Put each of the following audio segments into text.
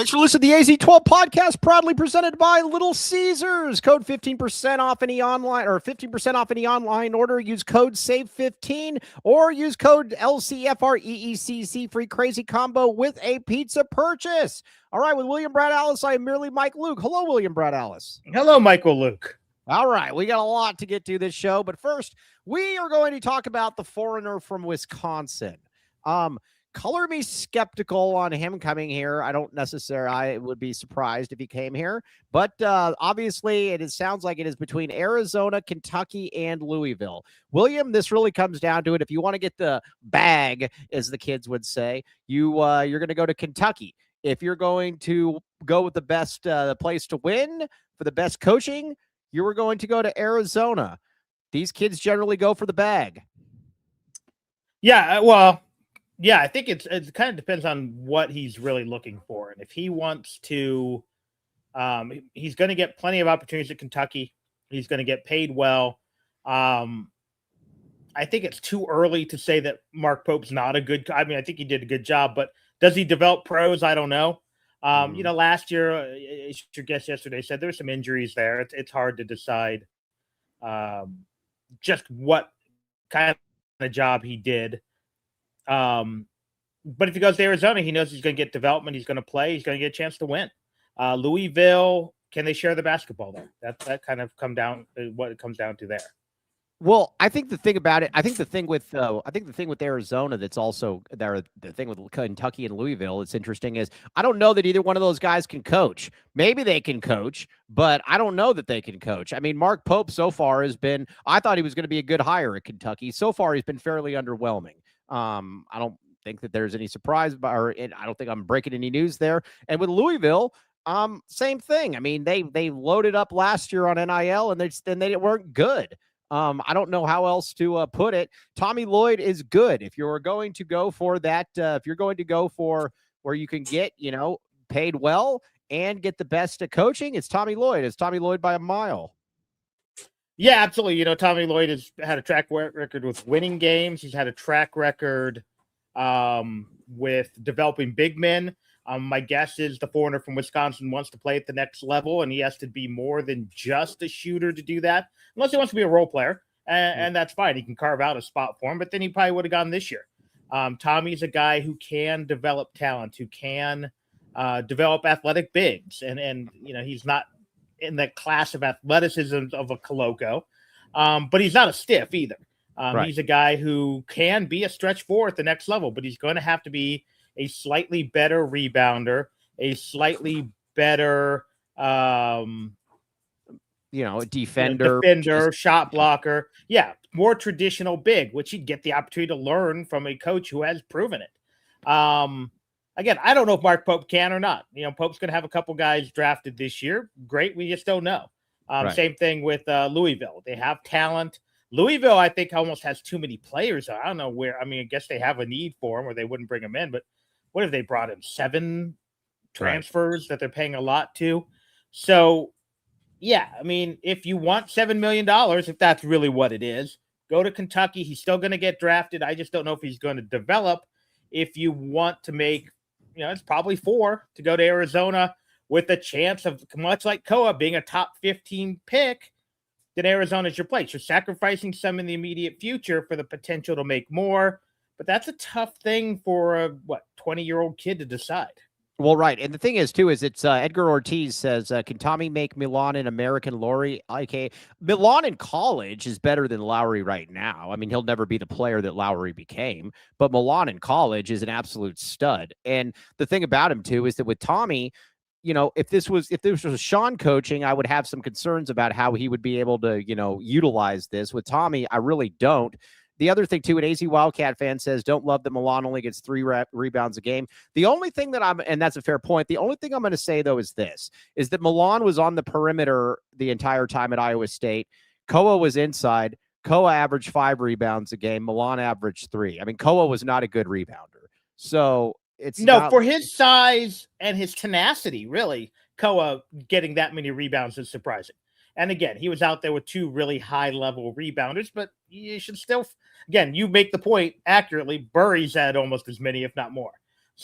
Thanks for listening to the AZ12 podcast, proudly presented by Little Caesars. Code 15% off any online or 15% off any online order. Use code SAVE15 or use code LCFREECC for a crazy combo with a pizza purchase. All right, with William Brad Alice, I am merely Mike Luke. Hello, William Brad Alice. Hello, Michael Luke. All right, we got a lot to get to this show, but first, we are going to talk about the foreigner from Wisconsin. Color me skeptical on him coming here. I would be surprised if he came here, but obviously it sounds like it is between Arizona, Kentucky, and Louisville. William, this really comes down to it. If you want to get the bag, as the kids would say, you're going to go to Kentucky. If you're going to go with the best place to win for the best coaching, you were going to go to Arizona. These kids generally go for the bag. Yeah, well, yeah, I think it kind of depends on what he's really looking for. And if he wants to, he's going to get plenty of opportunities at Kentucky. He's going to get paid well. I think it's too early to say that Mark Pope's not a good, I mean, I think he did a good job, but does he develop pros? I don't know. Last year, your guest yesterday said there's some injuries there. It's hard to decide just what kind of job he did. But if he goes to Arizona, he knows he's going to get development. He's going to play. He's going to get a chance to win. Louisville, can they share the basketball there? That kind of what it comes down to there. Well, I think the thing about it, I think the thing with Arizona that's also there, the thing with Kentucky and Louisville, it's interesting is I don't know that either one of those guys can coach. Maybe they can coach, but I don't know that they can coach. I mean, Mark Pope so far I thought he was going to be a good hire at Kentucky. So far, he's been fairly underwhelming. I don't think that there's any surprise, I don't think I'm breaking any news there. And with Louisville, same thing. I mean, they loaded up last year on NIL and they weren't good. I don't know how else to put it. Tommy Lloyd is good. If you're going to go for that, if you're going to go for where you can get, paid well and get the best at coaching, it's Tommy Lloyd. It's Tommy Lloyd by a mile. Yeah, absolutely. Tommy Lloyd has had a track record with winning games. He's had a track record with developing big men. My guess is the foreigner from Wisconsin wants to play at the next level, and he has to be more than just a shooter to do that, unless he wants to be a role player, and that's fine. He can carve out a spot for him, but then he probably would have gone this year. Tommy's a guy who can develop talent, who can develop athletic bigs, and he's not in the class of athleticism of a Coloco, but he's not a stiff either. Right. He's a guy who can be a stretch four at the next level, but he's going to have to be a slightly better rebounder, a slightly better, defender, shot blocker. Yeah, more traditional big, which he'd get the opportunity to learn from a coach who has proven it. Again, I don't know if Mark Pope can or not. Pope's going to have a couple guys drafted this year. Great, we just don't know. Right. Same thing with Louisville. They have talent. Louisville, I think, almost has too many players. I don't know where. I mean, I guess they have a need for them, or they wouldn't bring them in. But what have they brought in? 7 transfers that they're paying a lot to. So, yeah, I mean, if you want $7 million, if that's really what it is, go to Kentucky. He's still going to get drafted. I just don't know if he's going to develop. If you want to make, it's probably 4 to go to Arizona with a chance of, much like Koa, being a top 15 pick, then Arizona's your place. You're sacrificing some in the immediate future for the potential to make more. But that's a tough thing for a 20-year-old kid to decide. Well, right. And the thing is, too, is it's Edgar Ortiz says, can Tommy make Milan an American Lowry? Okay. Milan in college is better than Lowry right now. I mean, he'll never be the player that Lowry became, but Milan in college is an absolute stud. And the thing about him, too, is that with Tommy, if this was Sean coaching, I would have some concerns about how he would be able to, utilize this. With Tommy, I really don't. The other thing, too, an AZ Wildcat fan says, don't love that Milan only gets 3 rebounds a game. The only thing and that's a fair point, the only thing I'm going to say, though, is that Milan was on the perimeter the entire time at Iowa State. Koa was inside. Koa averaged 5 rebounds a game. Milan averaged 3. I mean, Koa was not a good rebounder. So for his size and his tenacity, really, Koa getting that many rebounds is surprising. And again, he was out there with 2 really high-level rebounders, but you should still, again, you make the point accurately, Burry's had almost as many, if not more.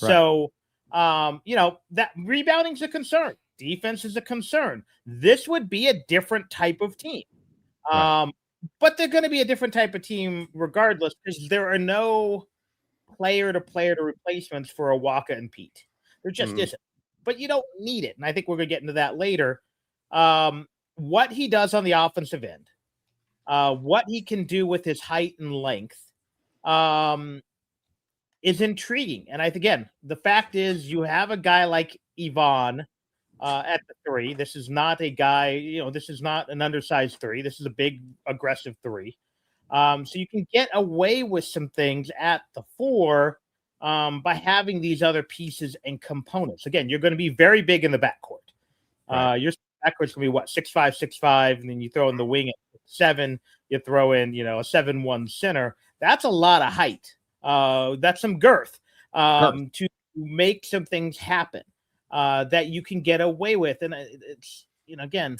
Right. So That rebounding's a concern. Defense is a concern. This would be a different type of team. Right. But they're going to be a different type of team regardless because there are no player-to-player replacements for Awaka and Peat. There just isn't. But you don't need it. And I think we're going to get into that later. What he does on the offensive end, what he can do with his height and length, is intriguing. And again, the fact is you have a guy like Yvonne at the 3. This is not a guy, this is not an undersized 3. This is a big, aggressive 3. So you can get away with some things at the 4 by having these other pieces and components. Again, you're going to be very big in the backcourt. Right. Your backcourt's going to be what, 6'5", 6'5", and then you throw in the wing at 7. You throw in, a 7'1" center. That's a lot of height. That's some girth to make some things happen that you can get away with. And it's, again,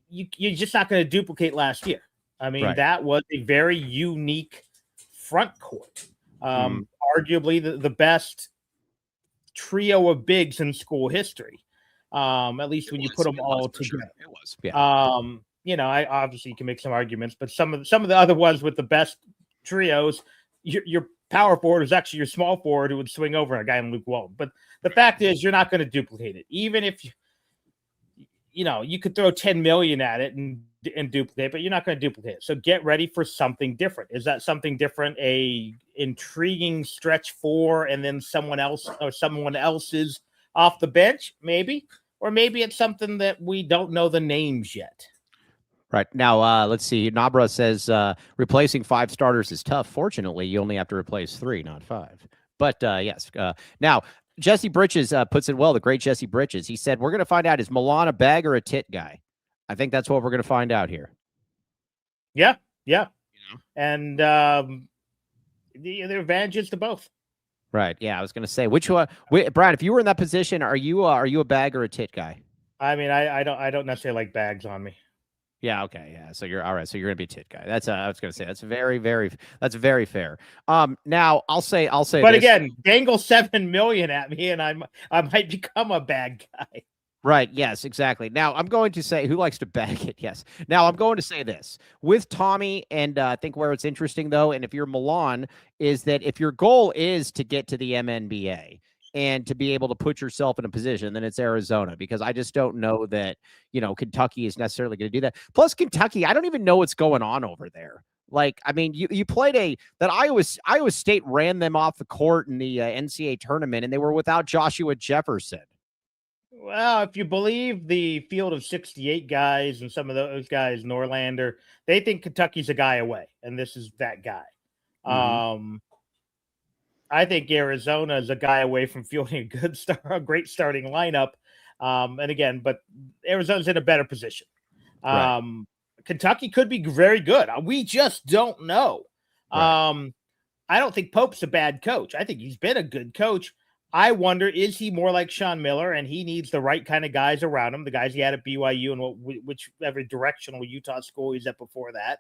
you're just not going to duplicate last year. I mean, right. That was a very unique front court. Arguably the best trio of bigs in school history. At least when you put them all together. It was. Yeah. I obviously can make some arguments, but some of the other ones with the best trios, your power forward is actually your small forward who would swing over a guy in Luke Walton. But the fact is, you're not going to duplicate it, even if you could throw 10 million at it and duplicate, but you're not going to duplicate it. So get ready for something different. Is that something different? A intriguing stretch 4, and then someone else's off the bench, maybe, or maybe it's something that we don't know the names yet. Right. Now, let's see. Nabra says replacing 5 starters is tough. Fortunately, you only have to replace 3, not 5. But yes. Now, Jesse Britches puts it well, the great Jesse Britches. He said, we're going to find out, is Milan a bag or a tit guy? I think that's what we're going to find out here. Yeah. And there are advantages to both. Right. Yeah, I was going to say, which one? Brad, if you were in that position, are you a bag or a tit guy? I mean, I don't necessarily like bags on me. Yeah. Okay. Yeah. So you're all right. So you're gonna be a tit guy. That's I was gonna say that's very fair. Now I'll say. But this. Again, dangle 7 million at me, and I might become a bad guy. Right. Yes. Exactly. Now I'm going to say, who likes to bag it? Yes. Now I'm going to say this with Tommy, and I think where it's interesting though, and if you're Milan, is that if your goal is to get to the MNBA. And to be able to put yourself in a position, then it's Arizona, because I just don't know that, Kentucky is necessarily going to do that. Plus Kentucky, I don't even know what's going on over there. Like, I mean, you played that Iowa State ran them off the court in the NCAA tournament, and they were without Joshua Jefferson. Well, if you believe the field of 68 guys and some of those guys, Norlander, they think Kentucky's a guy away, and this is that guy. Mm-hmm. I think Arizona is a guy away from fielding a great starting lineup. And again, but Arizona's in a better position. Right. Kentucky could be very good. We just don't know. Right. I don't think Pope's a bad coach. I think he's been a good coach. I wonder, is he more like Sean Miller, and he needs the right kind of guys around him, the guys he had at BYU and whichever directional Utah school he's at before that?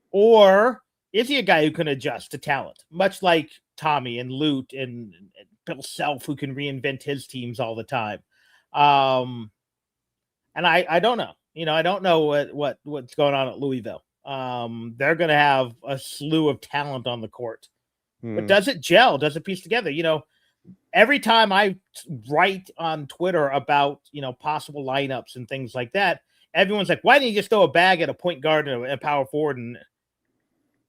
Or is he a guy who can adjust to talent, much like Tommy and Lute and Bill Self, who can reinvent his teams all the time? And I don't know. I don't know what's going on at Louisville. They're going to have a slew of talent on the court. But does it gel? Does it piece together? Every time I write on Twitter about, possible lineups and things like that, everyone's like, why didn't you just throw a bag at a point guard and a power forward? And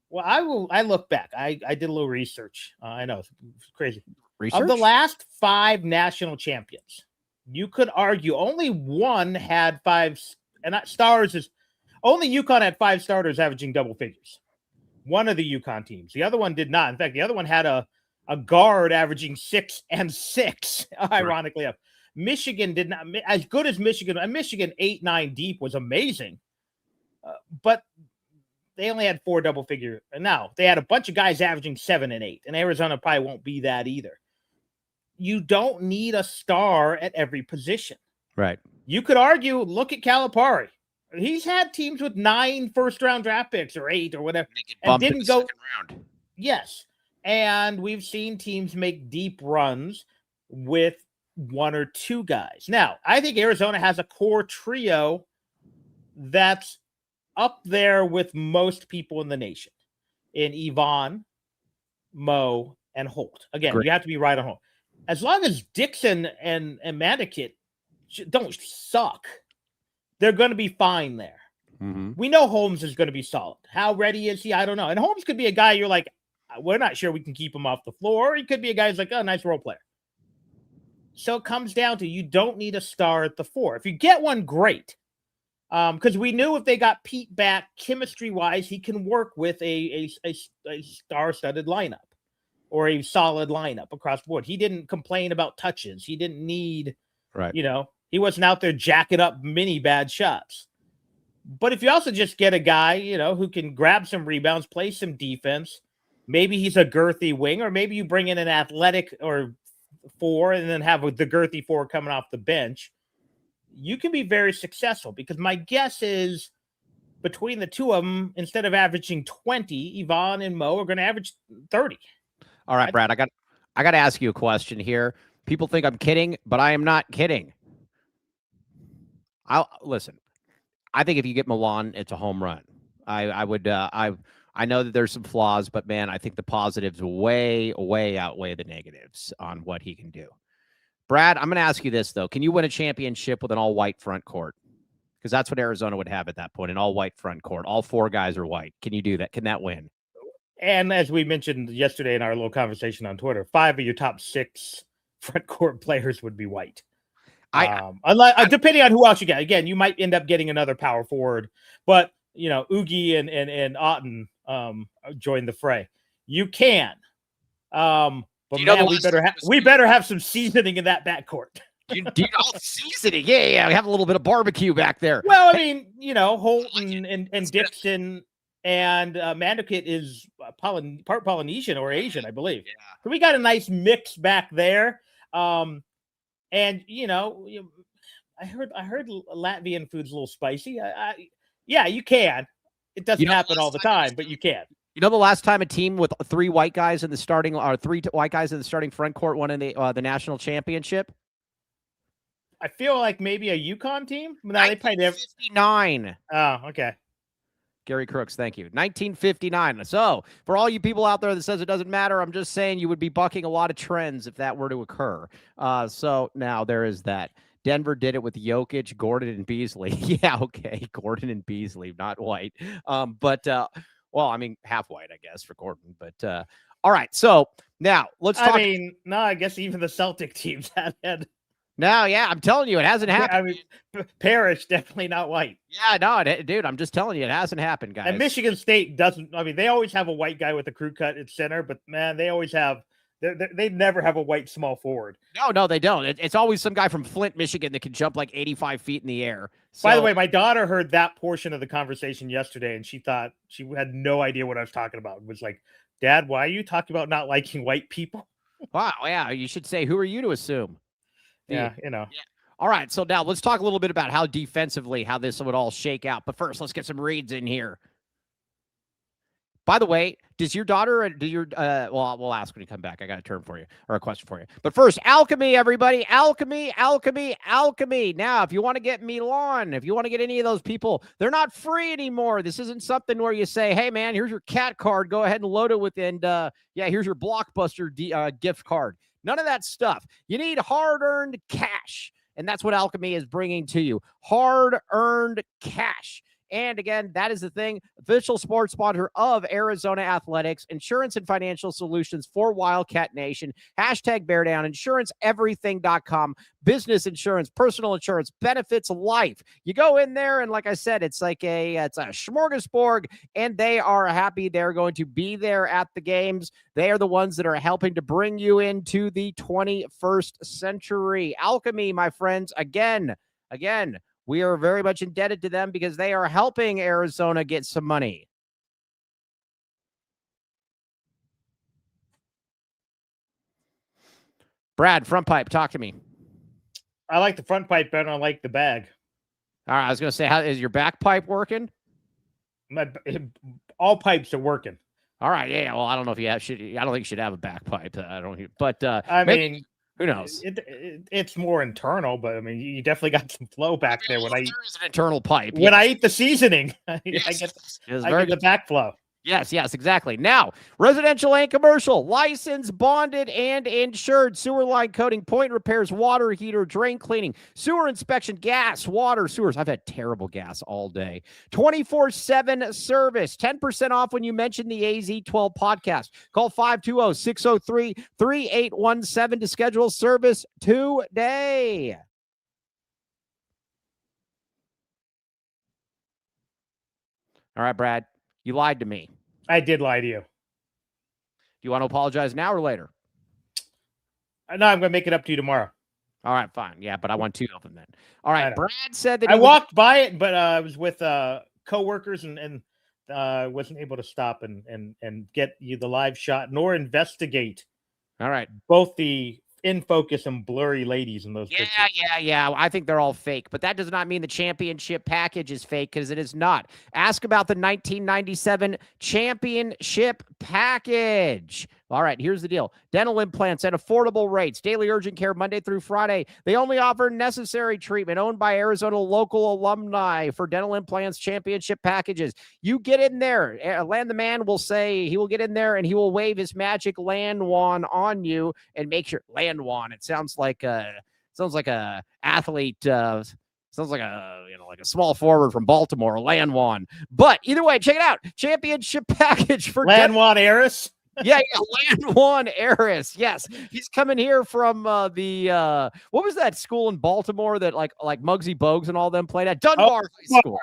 well, I look back. I did a little research. I know it's crazy. Research? Of the last 5 national champions, you could argue only one had 5, and not stars is only UConn had 5 starters averaging double figures. One of the UConn teams. The other one did not. In fact, the other one had a guard averaging 6 and 6, ironically enough. Michigan did not, as good as Michigan. Michigan 8-9 deep was amazing. But they only had 4 double figure. And now they had a bunch of guys averaging 7 and 8. And Arizona probably won't be that either. You don't need a star at every position. Right. You could argue, look at Calipari. He's had teams with 9 first-round draft picks or 8 or whatever. And didn't go second round. Yes. And we've seen teams make deep runs with one or two guys. Now, I think Arizona has a core trio that's up there with most people in the nation in Yvonne, Mo, and Holt. Again, Great. You have to be right on Holt. As long as Dixon and Mandikit don't suck, they're going to be fine there. Mm-hmm. We know Holmes is going to be solid. How ready is he? I don't know. And Holmes could be a guy you're like, we're not sure we can keep him off the floor. Or he could be a guy who's like, oh, nice role player. So it comes down to you don't need a star at the 4. If you get one, great. Because we knew if they got Peat back, chemistry-wise, he can work with a star-studded lineup or a solid lineup across the board. He didn't complain about touches. He didn't need, he wasn't out there jacking up many bad shots. But if you also just get a guy, who can grab some rebounds, play some defense, maybe he's a girthy wing, or maybe you bring in an athletic or 4 and then have the girthy 4 coming off the bench, you can be very successful, because my guess is between the two of them, instead of averaging 20, Yvonne and Mo are going to average 30. All right, Brad, I got to ask you a question here. People think I'm kidding, but I am not kidding. Listen. I think if you get Milan, it's a home run. I know that there's some flaws, but man, I think the positives way outweigh the negatives on what he can do. Brad, I'm going to ask you this, though. Can you win a championship with an all-white front court? Because that's what Arizona would have at that point, an all-white front court. All 4 guys are white. Can you do that? Can that win? And as we mentioned yesterday in our little conversation on Twitter, 5 of your top 6 front court players would be white. Depending on who else you get. Again, you might end up getting another power forward, but Oogie and Otten join the fray. You can. But man, we better have some seasoning in that backcourt. Do you know seasoning? Yeah. We have a little bit of barbecue back there. Well, I mean, Holt and Dixon and Mandikit is part Polynesian or Asian, I believe. Yeah. So we got a nice mix back there. And I heard Latvian food's a little spicy. Yeah, you can. It doesn't happen all the time, but you can. You know, the last time a team with 3 white guys in the starting, or 3 white guys in the starting front court won in the national championship? I feel like maybe a UConn team. No, they played 1959. Oh, okay. Gary Crooks, thank you. 1959. So, for all you people out there that says it doesn't matter, I'm just saying you would be bucking a lot of trends if that were to occur. So, now there is that. Denver did it with Jokic, Gordon, and Beasley. Yeah, okay, Gordon and Beasley, not white. Well, I mean, half white, I guess, for Gordon. But, all right, so, now, let's talk. I guess even the Celtic teams had No, yeah, I'm telling you, it hasn't happened. Parrish, definitely not white. Yeah, no, dude, I'm just telling you, it hasn't happened, guys. And Michigan State doesn't. They always have a white guy with a crew cut at center, but man, they always have. They never have a white small forward. No, they don't. It's always some guy from Flint, Michigan, that can jump like 85 feet in the air. So, by the way, my daughter heard that portion of the conversation yesterday, and she thought she had no idea what I was talking about. It was like, Dad, why are you talking about not liking white people? Wow, yeah, you should say, who are you to assume? Yeah. All right, so now let's talk a little bit about how defensively, how this would all shake out. But first, let's get some reads in here. By the way, does your daughter, well, we'll ask when you come back. I got a term for you, or a question for you. But first, alchemy, everybody. Alchemy. Now, if you want to get Milan, if you want to get any of those people, they're not free anymore. This isn't something where you say, hey, man, here's your cat card. Go ahead and load it with, and here's your Blockbuster gift card. None of that stuff. You need hard-earned cash, and that's what Alchemy is bringing to you. Hard-earned cash. And again, that is the thing. Official sports sponsor of Arizona Athletics, insurance and financial solutions for Wildcat Nation. Hashtag Bear Down, insuranceeneverything.com. Business insurance, personal insurance, benefits, life. You go in there, and like I said, it's like it's a smorgasbord, and they are happy. They're going to be there at the games. They are the ones that are helping to bring you into the 21st century. Alchemy, my friends, again, we are very much indebted to them because they are helping Arizona get some money. Brad, front pipe, talk to me. I like the front pipe better than I like the bag. All right, I was going to say, how is your back pipe working? All pipes are working. All right, yeah. Well, I don't know if I don't think you should have a backpipe. I don't. But I mean, who knows? It's more internal, but I mean, you definitely got some flow back there. When there is an internal pipe. When I eat the seasoning, I get the backflow. Yes, exactly. Now, residential and commercial, licensed, bonded, and insured. Sewer line coating, point repairs, water heater, drain cleaning, sewer inspection, gas, water, sewers. I've had terrible gas all day. 24/7 service. 10% off when you mention the AZ12 podcast. Call 520-603-3817 to schedule service today. All right, Brad. You lied to me. I did lie to you. Do you want to apologize now or later? No, I'm going to make it up to you tomorrow. All right, fine. Yeah, but I want two of them then. All right, Brad said that I walked by it, but I was with coworkers and wasn't able to stop and get you the live shot nor investigate. All right, both the in focus and blurry ladies in those pictures. Yeah. I think they're all fake, but that does not mean the championship package is fake, because it is not. Ask about the 1997 championship package. All right, here's the deal. Dental implants at affordable rates. Daily urgent care Monday through Friday. They only offer necessary treatment. Owned by Arizona local alumni for dental implants championship packages. You get in there. Land the man will say he will get in there and he will wave his magic land wand on you and make sure land wand. It sounds like a athlete. Sounds like a small forward from Baltimore, Landwan. But either way, check it out. Championship package for Landwan Harris. Yeah, Landwan Harris. Yes, he's coming here from the what was that school in Baltimore that like Muggsy Bogues and all them played at? Dunbar High School.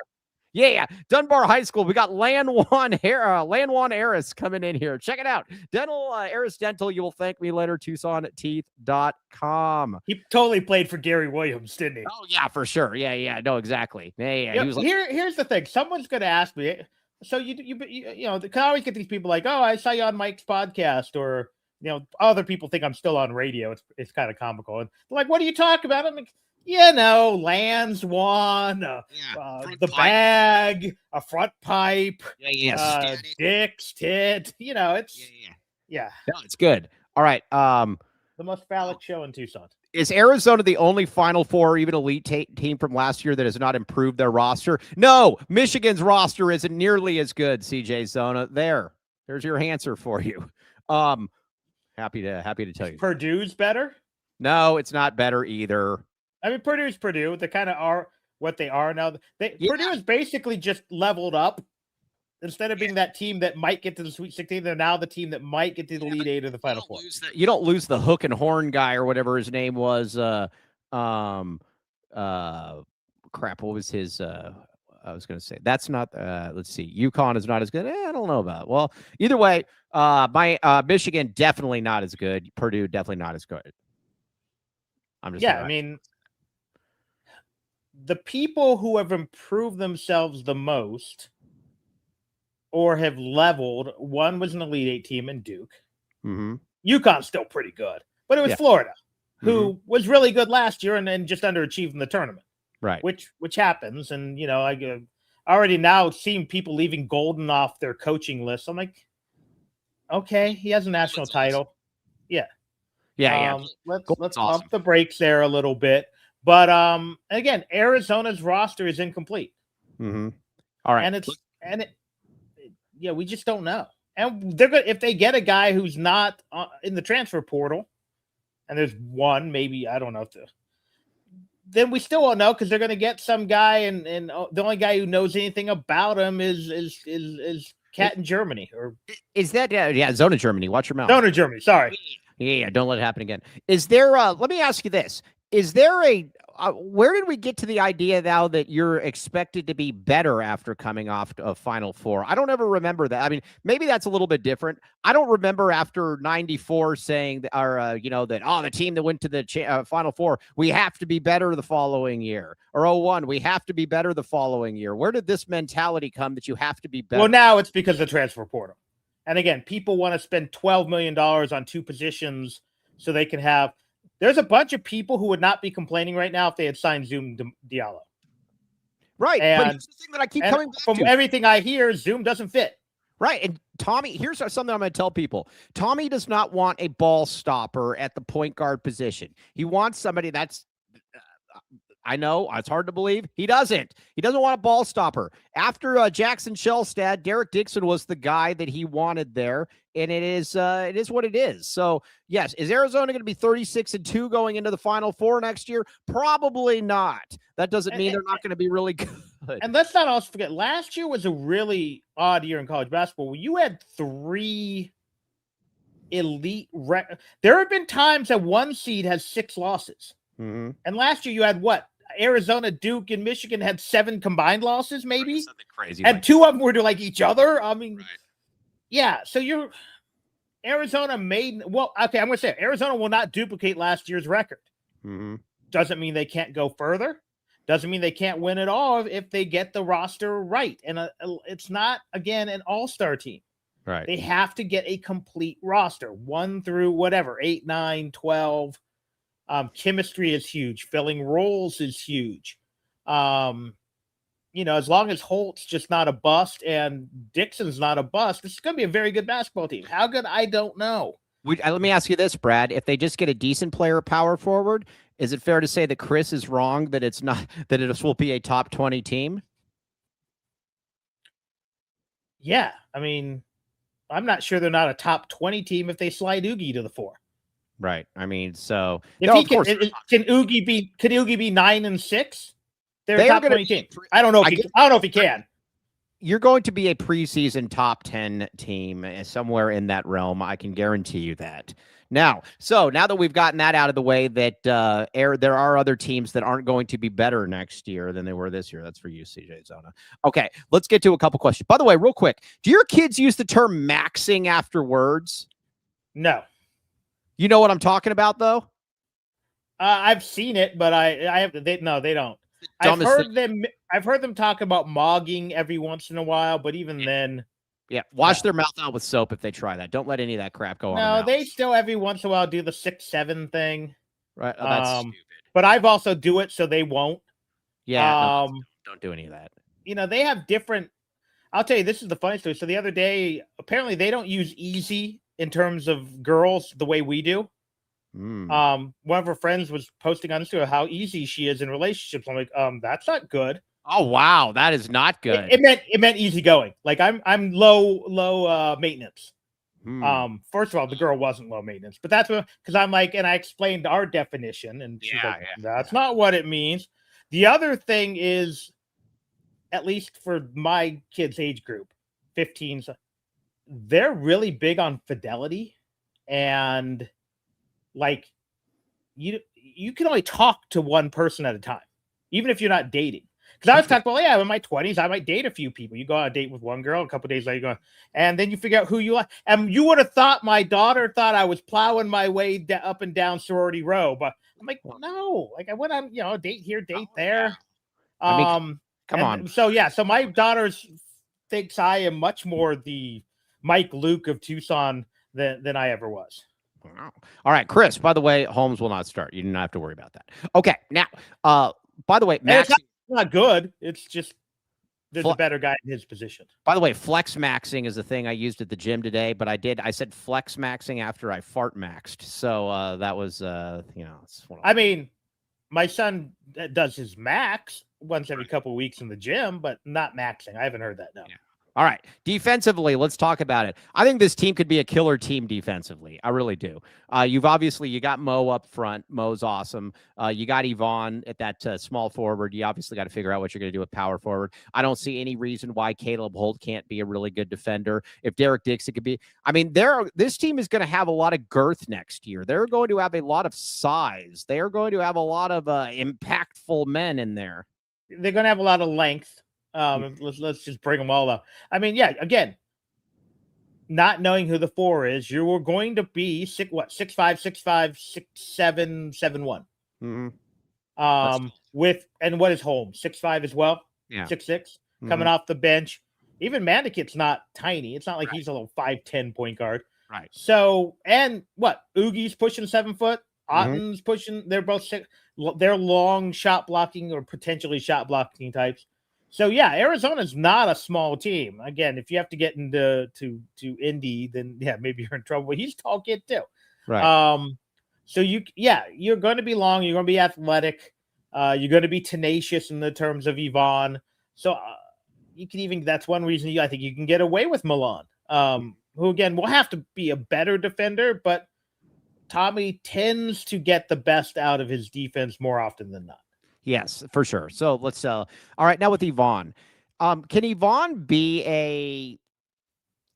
Yeah, Dunbar High School. We got Landwan Harris coming in here. Check it out. Harris Dental. You will thank me later. TucsonTeeth.com. He totally played for Gary Williams, didn't he? Oh yeah, for sure. Yeah. No, exactly. Yeah. He was here's the thing. Someone's going to ask me. So you can always get these people like, oh, I saw you on Mike's podcast, or other people think I'm still on radio. It's kind of comical. And they're like, what are you talking about? I'm like, Lands won, the bag, a front pipe, Dick's tit. It's No, it's good. All right. The most phallic show in Tucson. Is Arizona the only Final Four or even elite team from last year that has not improved their roster? No, Michigan's roster isn't nearly as good. CJ Zona, there's your answer for you. Happy to tell you. Purdue's better? No, it's not better either. I mean, Purdue's Purdue. They kind of are what they are now. Purdue is basically just leveled up. Instead of being that team that might get to the Sweet 16, they're now the team that might get to the Elite Eight or the Final Four. You don't lose the hook and horn guy or whatever his name was. Crap, what was his? I was going to say that's not. Let's see. UConn is not as good. I don't know about. Well, either way, my Michigan definitely not as good. Purdue definitely not as good. I'm just I mean, the people who have improved themselves the most or have leveled, one was an Elite Eight team in Duke. Mm-hmm. UConn's still pretty good, but it was Florida, who was really good last year and then just underachieved in the tournament. Right. Which happens. And, I already now seeing people leaving Golden off their coaching list. I'm like, okay, he has a national title. Yeah. Let's pump the brakes there a little bit. But again, Arizona's roster is incomplete. Mm-hmm. All right. We just don't know. And they're good if they get a guy who's not in the transfer portal, and there's one, maybe, I don't know, then we still won't know, because they're going to get some guy, and the only guy who knows anything about him is Cat in Germany. Or is that Zona Germany? Watch your mouth. Zona Germany. Sorry. Yeah. Don't let it happen again. Is there? Let me ask you this: is there where did we get to the idea now that you're expected to be better after coming off of Final Four? I don't ever remember that. I mean, maybe that's a little bit different. I don't remember after 94 saying that, or the team that went to the Final Four, we have to be better the following year, or 01, we have to be better the following year. Where did this mentality come that you have to be better? Well, now it's because of the transfer portal. And again, people want to spend $12 million on two positions so they can have. There's a bunch of people who would not be complaining right now if they had signed Zoom Diallo. Right. And but here's the thing that I keep coming back from to. Everything I hear, Zoom doesn't fit. Right. And Tommy, here's something I'm going to tell people. Tommy does not want a ball stopper at the point guard position. He wants somebody that's, I know it's hard to believe. He doesn't. He doesn't want a ball stopper. After Jackson Shellstad, Derek Dixon was the guy that he wanted there, and it is what it is. So yes, is Arizona going to be 36-2 going into the Final Four next year? Probably not. That doesn't mean they're not going to be really good. And let's not also forget, last year was a really odd year in college basketball where you had 3 elite. There have been times that one seed has 6 losses, and last year you had what? Arizona, Duke, and Michigan had 7 combined losses, maybe something crazy, and 2 of them were to like each other. I mean, right. Yeah. So Arizona made okay. I'm going to say Arizona will not duplicate last year's record. Doesn't mean they can't go further. Doesn't mean they can't win at all if they get the roster right. And it's not, again, an all-star team. Right. They have to get a complete roster, 1 through whatever, 8, 9, 12. Chemistry is huge. Filling roles is huge. As long as Holt's just not a bust and Dixon's not a bust, this is going to be a very good basketball team. How good? I don't know. Let me ask you this, Brad. If they just get a decent player power forward, is it fair to say that Chris is wrong that it will be a top 20 team? Yeah. I mean, I'm not sure they're not a top 20 team if they slide Oogie to the 4. Right. I mean, so if can Oogie be 9-6? They're a top 20 team. I don't know if he can. You're going to be a preseason top 10 team somewhere in that realm. I can guarantee you that. Now that we've gotten that out of the way, that there are other teams that aren't going to be better next year than they were this year. That's for you, CJ Zona. Okay, let's get to a couple questions. By the way, real quick, do your kids use the term maxing after words? No. You know what I'm talking about, though? I've seen it, but they don't. I've heard them talk about mogging every once in a while, but even then. Yeah, wash their mouth out with soap if they try that. Don't let any of that crap go on. No, they still every once in a while do the 6-7 thing. Right. Oh, that's stupid. But I've also do it, so they won't. Yeah. Don't do any of that. They have different. I'll tell you, this is the funny story. So the other day, apparently they don't use easy in terms of girls the way we do. One of her friends was posting on Instagram how easy she is in relationships. I'm like, that's not good. Oh wow, that is not good. It meant easygoing. Like I'm low maintenance. First of all, the girl wasn't low maintenance, but that's because I'm like, and I explained our definition, and she's like, that's not what it means. The other thing is, at least for my kids' age group, 15s, they're really big on fidelity, and like you can only talk to one person at a time, even if you're not dating. Because I was talking about, in my 20s, I might date a few people. You go on a date with one girl, a couple of days later, you go, and then you figure out who you are. And you would have thought my daughter thought I was plowing my way up and down sorority row, but I'm like, no, like I went on, date here, date there. Come on. So my daughter thinks I am much more the Mike Luke of Tucson than I ever was. Wow. All right, Chris. By the way, Holmes will not start. You do not have to worry about that. Okay, now, by the way, Max. Not good. It's just there's a better guy in his position. By the way, flex maxing is a thing I used at the gym today, but I said flex maxing after I fart maxed. So that was it's I mean, my son does his max once every couple of weeks in the gym, but not maxing. I haven't heard that. No. Yeah. All right. Defensively, let's talk about it. I think this team could be a killer team defensively. I really do. You got Mo up front. Mo's awesome. You got Yvonne at that small forward. You obviously got to figure out what you're going to do with power forward. I don't see any reason why Caleb Holt can't be a really good defender. If Derek Dixon could be, this team is going to have a lot of girth next year. They're going to have a lot of size. They are going to have a lot of impactful men in there. They're going to have a lot of length. Let's just bring them all up. I mean, again, not knowing who the 4 is, you were going to be 6'5", 6'7", 7'1". And what is Holmes? 6'5" as well? Yeah. 6'6", coming off the bench. Even Mandikit's not tiny. It's not like he's a little 5'10" point guard. Right. So, and what? Oogie's pushing 7 foot. Otten's pushing. They're both 6. They're long shot blocking or potentially shot blocking types. So yeah, Arizona's not a small team. Again, if you have to get into to Indy, then yeah, maybe you're in trouble. But he's a tall kid too. Right. So you're going to be long. You're going to be athletic. You're going to be tenacious in the terms of Yvonne. So you can even, that's one reason I think you can get away with Milan, who again will have to be a better defender, but Tommy tends to get the best out of his defense more often than not. Yes, for sure. So let's all right, now with Yvonne. Can Yvonne be a,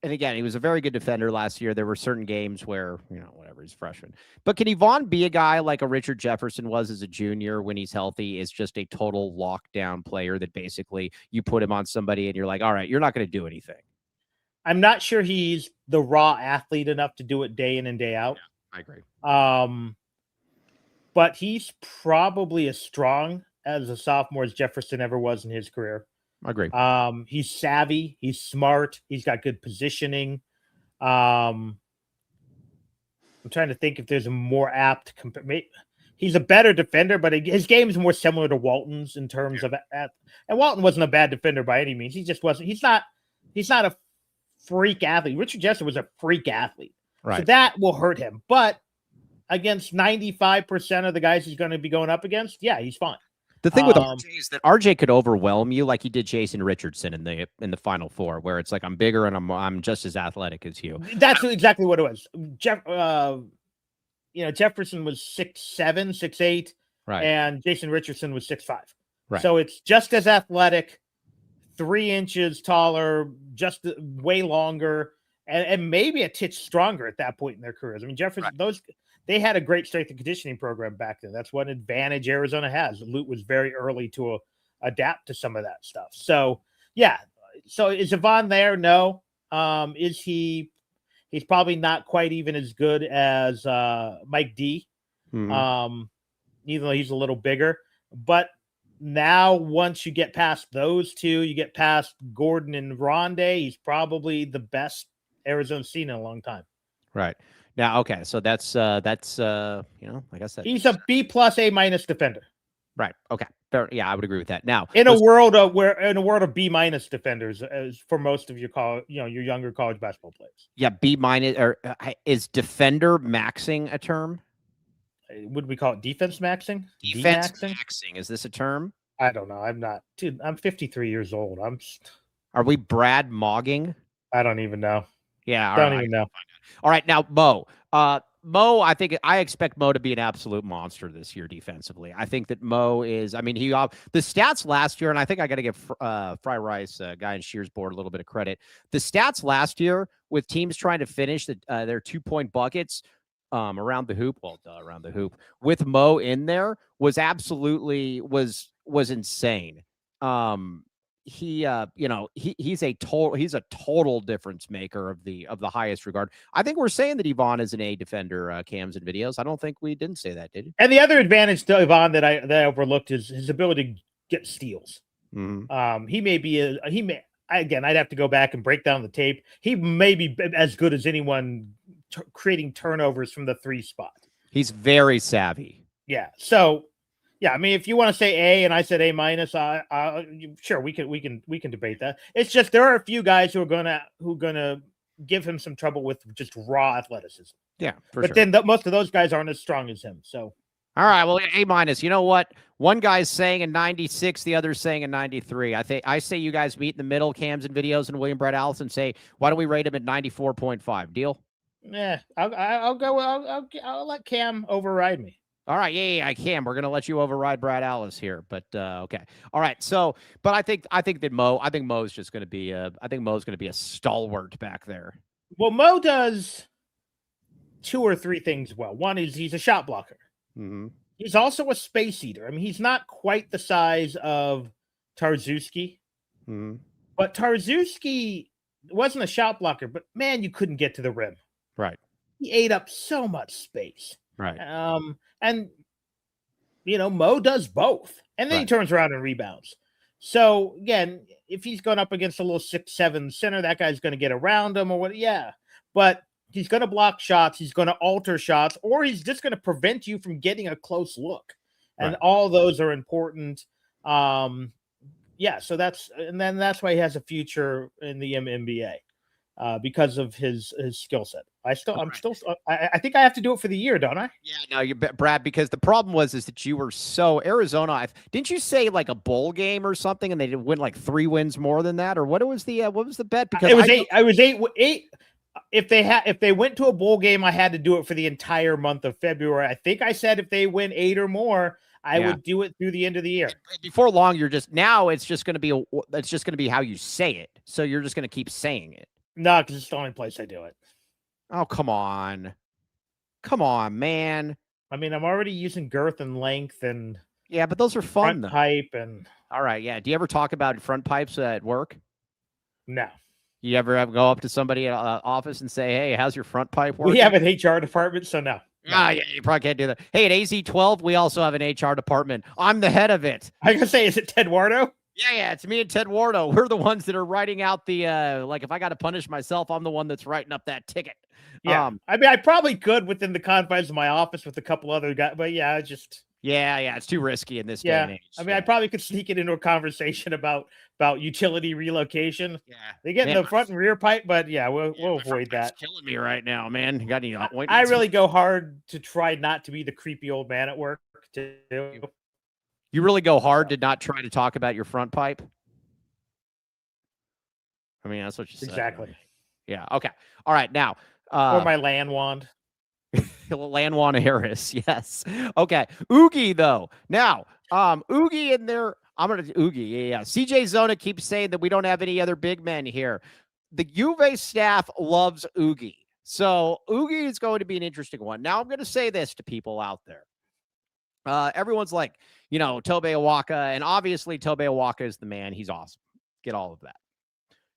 and again, he was a very good defender last year. There were certain games where, whatever, he's freshman. But can Yvonne be a guy like a Richard Jefferson was as a junior when he's healthy, is just a total lockdown player that basically you put him on somebody and you're like, all right, you're not going to do anything? I'm not sure he's the raw athlete enough to do it day in and day out. Yeah, I agree. But he's probably as strong as a sophomore as Jefferson ever was in his career. I agree. He's savvy. He's smart. He's got good positioning. I'm trying to think if there's a more apt. He's a better defender, but his game is more similar to Walton's in terms of. And Walton wasn't a bad defender by any means. He just wasn't. He's not a freak athlete. Richard Jefferson was a freak athlete, right? So that will hurt him. But against 95% of the guys he's going to be going up against, yeah, he's fine. The thing with RJ is that RJ could overwhelm you like he did Jason Richardson in the Final Four, where it's like, I'm bigger and I'm just as athletic as you. That's exactly what it was. Jefferson was 6'7", 6'8", right, and Jason Richardson was 6'5". Right. So it's just as athletic, 3 inches taller, just way longer, and maybe a titch stronger at that point in their careers. I mean, Jefferson, they had a great strength and conditioning program back then. That's one advantage Arizona has. Lute was very early to adapt to some of that stuff. So, yeah. So is Yvonne there? No. Is he? He's probably not quite even as good as Mike D. Mm-hmm. Even though he's a little bigger. But now, once you get past those two, you get past Gordon and Rondé, he's probably the best Arizona's seen in a long time. Right. Now, okay, so that's like I said, he's a B+ A- defender. Right. Okay. Fair. Yeah, I would agree with that. Now, in a world of B- defenders, as for most of your your younger college basketball players. Yeah, B- or is defender maxing a term? Would we call it defense maxing? Defense maxing. Is this a term? I don't know. I'm not. Dude, I'm 53 years old. Are we Brad Mogging? I don't even know. Yeah, don't even know. All right, now Mo. Mo, I expect Mo to be an absolute monster this year defensively. I think that Mo is. I mean, the stats last year, and I think I got to give Fry Rice, guy in Shears board, a little bit of credit. The stats last year with teams trying to finish their 2-point buckets around the hoop, around the hoop with Mo in there was absolutely was insane. He's a total difference maker of the highest regard. I think we're saying that Yvonne is an A defender, cams and videos. I don't think we didn't say that, did you? And the other advantage to Yvonne that I overlooked is his ability to get steals. Mm-hmm. He may again, I'd have to go back and break down the tape. He may be as good as anyone creating turnovers from the 3 spot. He's very savvy. Yeah. So yeah, I mean, if you want to say A and I said A-, sure, we can debate that. It's just there are a few guys who are gonna give him some trouble with just raw athleticism. Yeah, but then most of those guys aren't as strong as him. So, all right, well, A-. You know what? One guy's saying a 96, the other's saying a 93. I say you guys meet in the middle, cams and videos, and William Brett Allison say, why don't we rate him at 94.5? Deal? Yeah, I'll go. I'll let Cam override me. All right, yeah, Cam. We're gonna let you override Brad Alice here, but okay. All right, so, but I think that Mo's just gonna be a stalwart back there. Well, Mo does 2 or 3 things well. One is he's a shot blocker. Mm-hmm. He's also a space eater. I mean, he's not quite the size of Tarczewski, but Tarczewski wasn't a shot blocker. But man, you couldn't get to the rim. Right. He ate up so much space. Right. And Mo does both, and then he turns around and rebounds. So again, if he's going up against a little 6'7" center, that guy's going to get around him or what? Yeah, but he's going to block shots. He's going to alter shots, or he's just going to prevent you from getting a close look. And all those are important. Yeah, so that's why he has a future in the NBA. Because of his skill set. I think I have to do it for the year, don't I? Yeah, no, you Brad, because the problem is that you were so Arizona. Didn't you say like a bowl game or something, and they win like 3 wins more than that, or what was the bet? Because it was eight. If they went to a bowl game, I had to do it for the entire month of February. I think I said if they win 8 or more, I would do it through the end of the year. Before long, it's just going to be how you say it. So you're just going to keep saying it. No, because it's the only place I do it. Oh, come on, man. I mean, I'm already using girth and length and yeah, but those are fun. Front pipe and all right, yeah. Do you ever talk about front pipes at work? No. You ever go up to somebody at office and say, "Hey, how's your front pipe working?" We have an HR department, so no. Ah, yeah, you probably can't do that. Hey, at AZ12, we also have an HR department. I'm the head of it. I gotta say, is it Ted Wardo? Yeah, it's me and Ted Wardo. We're the ones that are writing out the like if I got to punish myself, I'm the one that's writing up that ticket. Yeah. I mean, I probably could within the confines of my office with a couple other guys, but yeah, just it's too risky in this day and age. I mean, I probably could sneak it into a conversation about utility relocation. Yeah. They get in the front and rear pipe, but yeah, we'll avoid that. It's killing me right now, man. Got any I really go hard to try not to be the creepy old man at work too. You really go hard to not try to talk about your front pipe? I mean, that's what you said. Exactly. Yeah. Okay. All right. Now. Or my land wand. Landwan Harris. Yes. Okay. Oogie, though. Now, Oogie in there. I'm going to Oogie. Yeah. CJ Zona keeps saying that we don't have any other big men here. The Juve staff loves Oogie. So Oogie is going to be an interesting one. Now, I'm going to say this to people out there. Everyone's like, Tobe Awaka, and obviously Tobe Awaka is the man. He's awesome. Get all of that.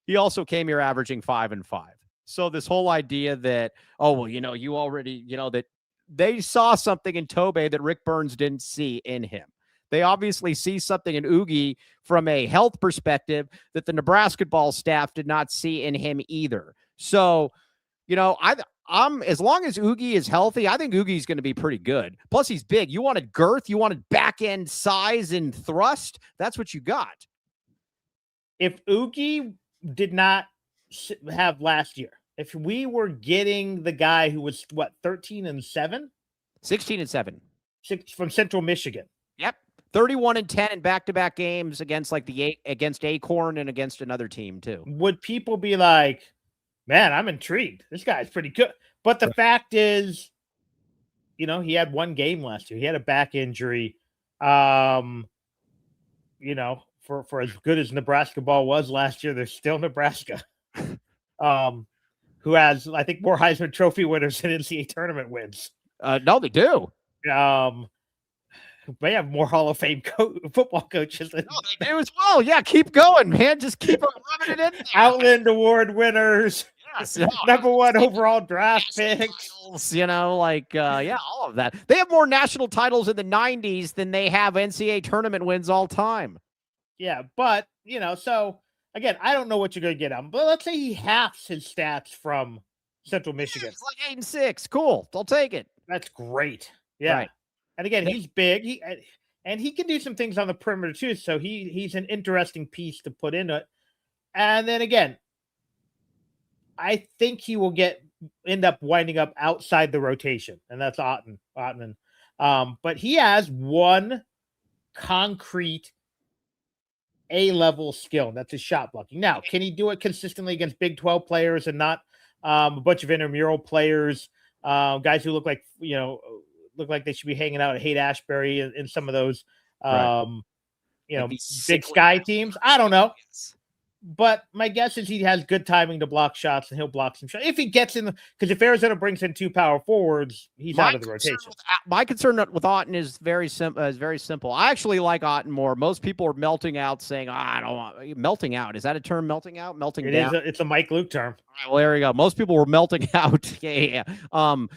He also came here averaging 5 and 5. So this whole idea that, you already, that they saw something in Tobe that Rick Burns didn't see in him. They obviously see something in Oogie from a health perspective that the Nebraska ball staff did not see in him either. So, I'm as long as Oogie is healthy, I think Oogie's going to be pretty good. Plus, he's big. You wanted girth, you wanted back end size and thrust. That's what you got. If Oogie did not have last year, if we were getting the guy who was 13 and 7, 16 and 7 from Central Michigan. Yep. 31 and 10 in back-to-back games against against Acorn and against another team too. Would people be like, man, I'm intrigued. This guy's pretty good. But the fact is, he had one game last year. He had a back injury. For as good as Nebraska ball was last year, there's still Nebraska. Who has, I think, more Heisman Trophy winners than NCAA tournament wins. No, they do. They have more Hall of Fame football coaches. No, they do as well. Yeah, keep going, man. Just keep rubbing it in there. Outland Award winners. Yes, number 1 overall draft picks. All of that. They have more national titles in the 90s than they have NCAA tournament wins all time. Yeah, but, so, again, I don't know what you're going to get on, but let's say he halves his stats from Central Michigan. It's like 8 and 6. Cool. I'll take it. That's great. Yeah. Right. And again, he's big. He can do some things on the perimeter too. So he's an interesting piece to put into it. And then again, I think he will end up winding up outside the rotation, and that's Ottman. But he has one concrete A-level skill, and that's his shot blocking. Now, can he do it consistently against Big 12 players and not a bunch of intramural players, guys who look like they should be hanging out at Haight-Ashbury in some of those, Big Sky teams? I don't know. But my guess is he has good timing to block shots, and he'll block some shots if he gets in. Because if Arizona brings in 2 power forwards, he's out of the rotation. My concern with Otten is very simple. I actually like Otten more. Most people are melting out, saying, "I don't want melting out." Is that a term? Melting out, melting down. It's a Mike Luke term. All right, well, there we go. Most people were melting out,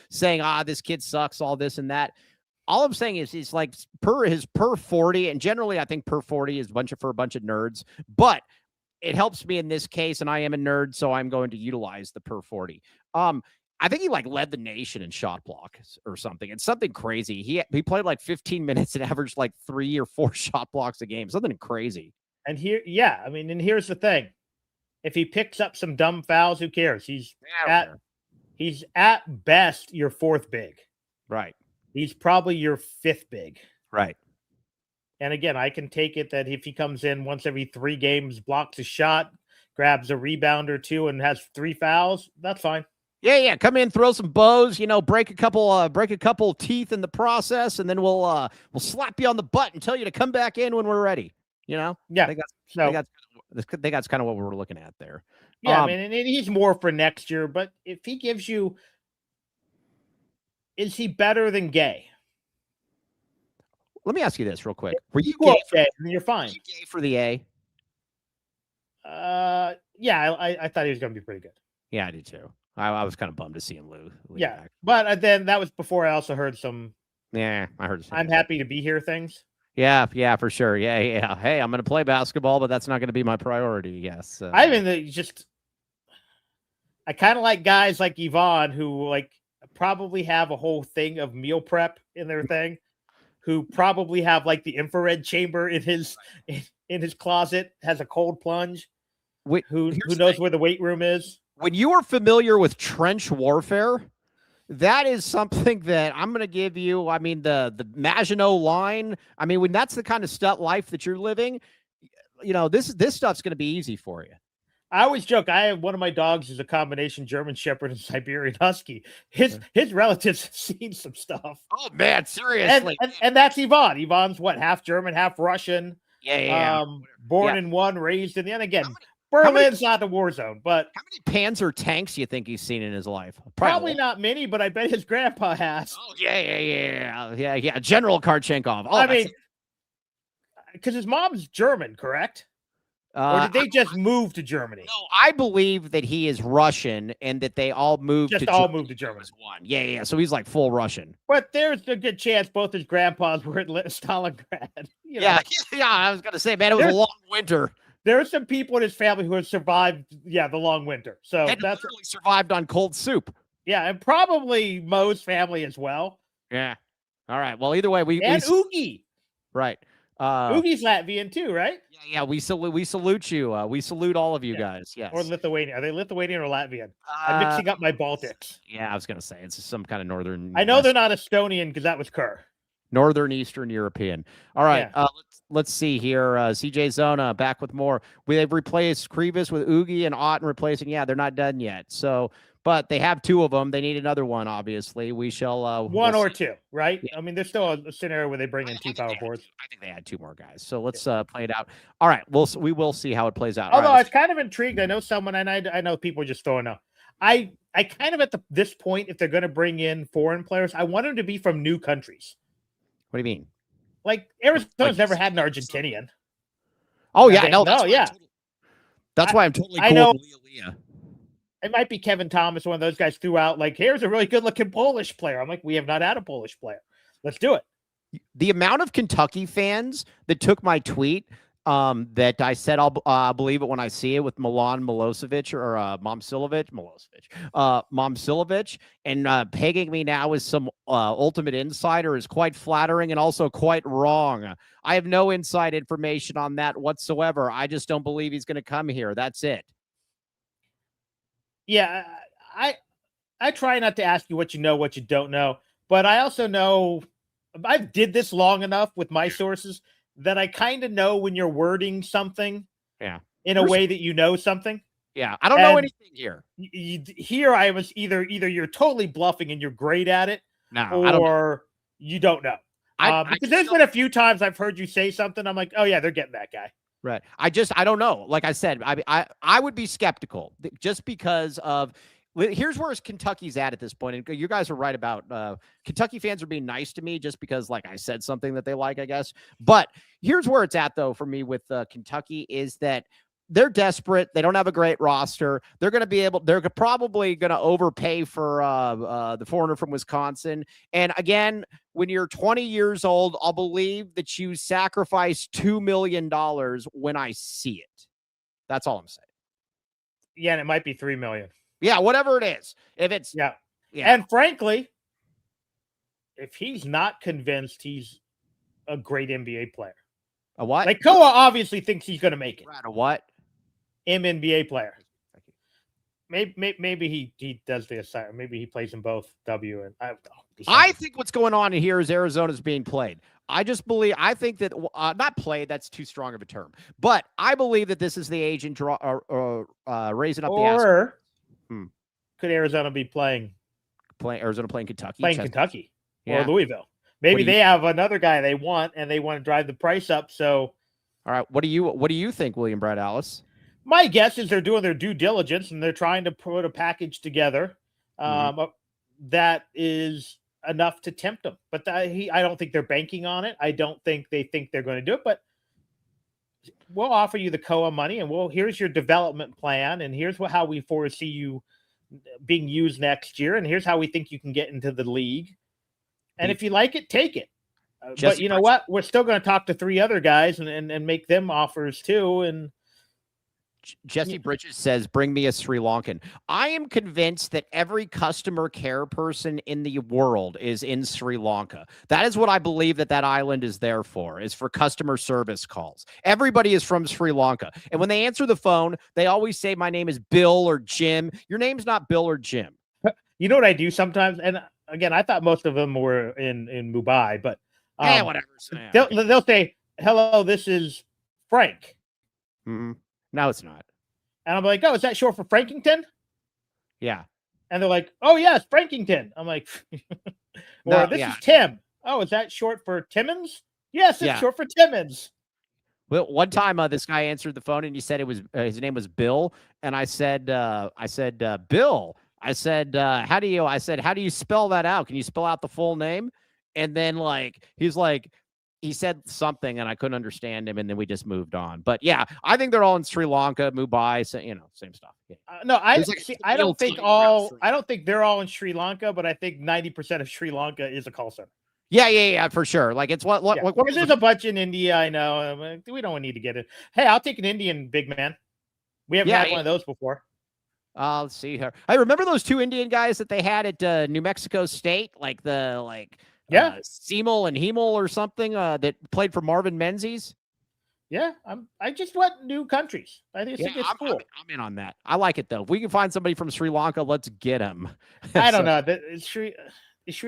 saying, "this kid sucks," all this and that. All I'm saying is he's like per 40, and generally I think per 40 is for a bunch of nerds, but it helps me in this case, and I am a nerd, so I'm going to utilize the per 40. I think he led the nation in shot block or something. It's something crazy. He played 15 minutes and averaged 3 or 4 shot blocks a game. Something crazy. And here's the thing. If he picks up some dumb fouls, who cares? He's at best your fourth big. Right. He's probably your fifth big. Right. And again, I can take it that if he comes in once every 3 games, blocks a shot, grabs a rebound or 2, and has 3 fouls, that's fine. Yeah. Come in, throw some bows, break a couple teeth in the process, and then we'll slap you on the butt and tell you to come back in when we're ready. Yeah. That's kind of what we're looking at there. Yeah, and he's more for next year, but if he gives you, is he better than Gay? Let me ask you this real quick. Were you gay? You're fine. Were you gay for the A? Yeah, I thought he was going to be pretty good. Yeah, I did too. I was kind of bummed to see him lose. Yeah, back. But then that was before I also heard some. Yeah, I heard. I'm happy to be here things. Yeah, for sure. Yeah. Hey, I'm going to play basketball, but that's not going to be my priority. Yes. I kind of like guys like Yvonne who probably have a whole thing of meal prep in their thing, who probably have the infrared chamber in his closet, has a cold plunge. Who knows where the weight room is? When you are familiar with trench warfare, that is something that I'm going to give you. I mean, the Maginot Line. I mean, when that's the kind of life that you're living, this stuff's going to be easy for you. I always joke. I have one of my dogs is a combination German Shepherd and Siberian Husky. His relatives have seen some stuff. Oh man, seriously. And that's Yvonne. Yvonne's half German, half Russian. Yeah. Born in one, raised in the other. Again, Berlin's not the war zone, but how many Panzer tanks do you think he's seen in his life? Probably not many, but I bet his grandpa has. Oh yeah. General Karchenkov. Oh, I mean, because his mom's German, correct? Or did they just move to Germany? No, I believe that he is Russian and that they all moved to Germany. Yeah. So he's full Russian. But there's a good chance both his grandpas were at Stalingrad. Yeah. I was going to say, man, it was a long winter. There are some people in his family who have survived, the long winter. So that's literally survived on cold soup. Yeah, and probably Mo's family as well. Yeah. All right. Well, either way, Oogie. Right. Oogie's Latvian too, right? Yeah. We salute you. We salute all of you guys. Yes. Or Lithuanian. Are they Lithuanian or Latvian? I'm mixing up my Baltics. Yeah, I was gonna say it's some kind of northern. I know they're not Estonian because that was Kerr. Northern Eastern European. All right. Yeah. Let's see here. CJ Zona back with more. They've replaced Krivas with Oogie and Otten replacing. Yeah, they're not done yet. So, but they have 2 of them. They need another one. Obviously, we shall. One or 2, right? Yeah. I mean, there's still a scenario where they bring in 2 power forwards. I think they had 2 more guys. So let's play it out. All right. We will see how it plays out. Although I was kind of intrigued. I know someone, and I know people are just throwing out. I kind of at this point, if they're going to bring in foreign players, I want them to be from new countries. What do you mean? Arizona's never had an Argentinian. Oh yeah, no, that's why I'm totally cool. I know. It might be Kevin Thomas, one of those guys threw out here's a really good-looking Polish player. I'm we have not had a Polish player. Let's do it. The amount of Kentucky fans that took my tweet that I said I'll believe it when I see it with Milan Milosevic or Momcilovic, and pegging me now as some ultimate insider is quite flattering and also quite wrong. I have no inside information on that whatsoever. I just don't believe he's going to come here. That's it. Yeah, I try not to ask you what you know, what you don't know, but I also know I did this long enough with my sources that I kind of know when you're wording something in a way that you know something. Yeah, I don't know anything here. Here I was either you're totally bluffing and you're great at it, or you don't know. Because there's been a few times I've heard you say something, I'm oh yeah, they're getting that guy. Right. I don't know. Like I said, I would be skeptical just because of here's where Kentucky's at this point. And you guys are right about Kentucky fans are being nice to me just because, like I said, something that they like, I guess. But here's where it's at, though, for me with Kentucky is that they're desperate. They don't have a great roster. They're probably going to overpay for the foreigner from Wisconsin. And again, when you're 20 years old, I'll believe that you sacrifice $2 million when I see it. That's all I'm saying. Yeah, and it might be $3 million. Yeah, whatever it is. If it's yeah. And frankly, if he's not convinced he's a great NBA player, A what? Like Koa obviously thinks he's going to make it. A what? NBA player. Maybe he does the assignment. Maybe he plays in both W and I think what's going on here is Arizona's being played. I think that not played. That's too strong of a term. But I believe that this is the agent raising up the ass. Or could Arizona be playing Arizona playing Kentucky? Playing Kentucky or Louisville. Maybe they have another guy they want and they want to drive the price up. So, all right, what do you think, William Brad Alice? My guess is they're doing their due diligence and they're trying to put a package together that is enough to tempt them. But I don't think they're banking on it. I don't think they think they're going to do it. But we'll offer you the Koa money, and here's your development plan, and here's how we foresee you being used next year, and here's how we think you can get into the league. And if you like it, take it. But you know what? We're still going to talk to 3 other guys and make them offers too. And Jesse Bridges says, bring me a Sri Lankan. I am convinced that every customer care person in the world is in Sri Lanka. That is what I believe that island is there for, is for customer service calls. Everybody is from Sri Lanka. And when they answer the phone, they always say, my name is Bill or Jim. Your name's not Bill or Jim. You know what I do sometimes? And again, I thought most of them were in Mumbai, but whatever. They'll say, hello, this is Frank. Mm-hmm. No, it's not. And I'm like, oh, is that short for Frankington? Yeah. And they're like, oh, yes, Frankington. I'm like, this is Tim. Oh, is that short for Timmons? Yes, it's short for Timmons. Well, one time this guy answered the phone and he said it was his name was Bill. And I said, Bill. I said, how do you spell that out? Can you spell out the full name? And then he said something and I couldn't understand him, and then we just moved on. But yeah, I think they're all in Sri Lanka, Mumbai, so, same stuff. Yeah. No, I don't think they're all in Sri Lanka, but I think 90% of Sri Lanka is a call center. Yeah, for sure. Like it's what there's a bunch in India. I know. We don't need to get it. Hey, I'll take an Indian big man. We haven't had one of those before. Let's see here. I remember those 2 Indian guys that they had at New Mexico State, Seamel and Hemel or something that played for Marvin Menzies. Yeah, I just want new countries. I think it's cool. I'm in on that. I like it though. If we can find somebody from Sri Lanka, let's get him. I don't know. Is Sri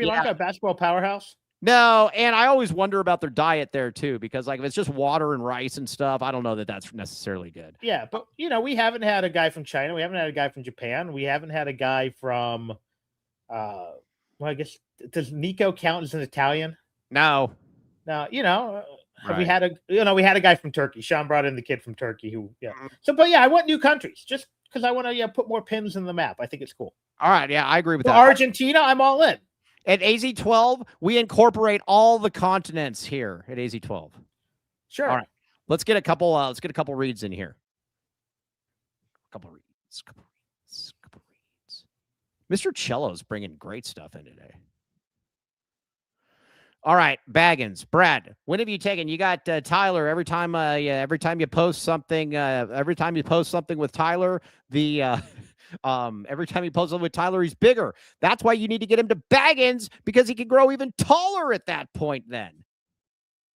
Lanka a basketball powerhouse? No, and I always wonder about their diet there too, because if it's just water and rice and stuff, I don't know that that's necessarily good. Yeah, but we haven't had a guy from China. We haven't had a guy from Japan. We haven't had a guy from I guess, does Nico count as an Italian? No. Right. We had a guy from Turkey. Sean brought in the kid from Turkey who, So, but I want new countries just because I want to put more pins in the map. I think it's cool. All right. Yeah, I agree with that. Argentina, I'm all in. At AZ12, we incorporate all the continents here at AZ12. Sure. All right. Let's get a couple reads in here. Couple reads. Mr. Cello's bringing great stuff in today. All right, Baggins, Brad, when have you taken? You got Tyler. Every time you post something, with Tyler, every time you post something with Tyler, he's bigger. That's why you need to get him to Baggins, because he can grow even taller at that point. Then,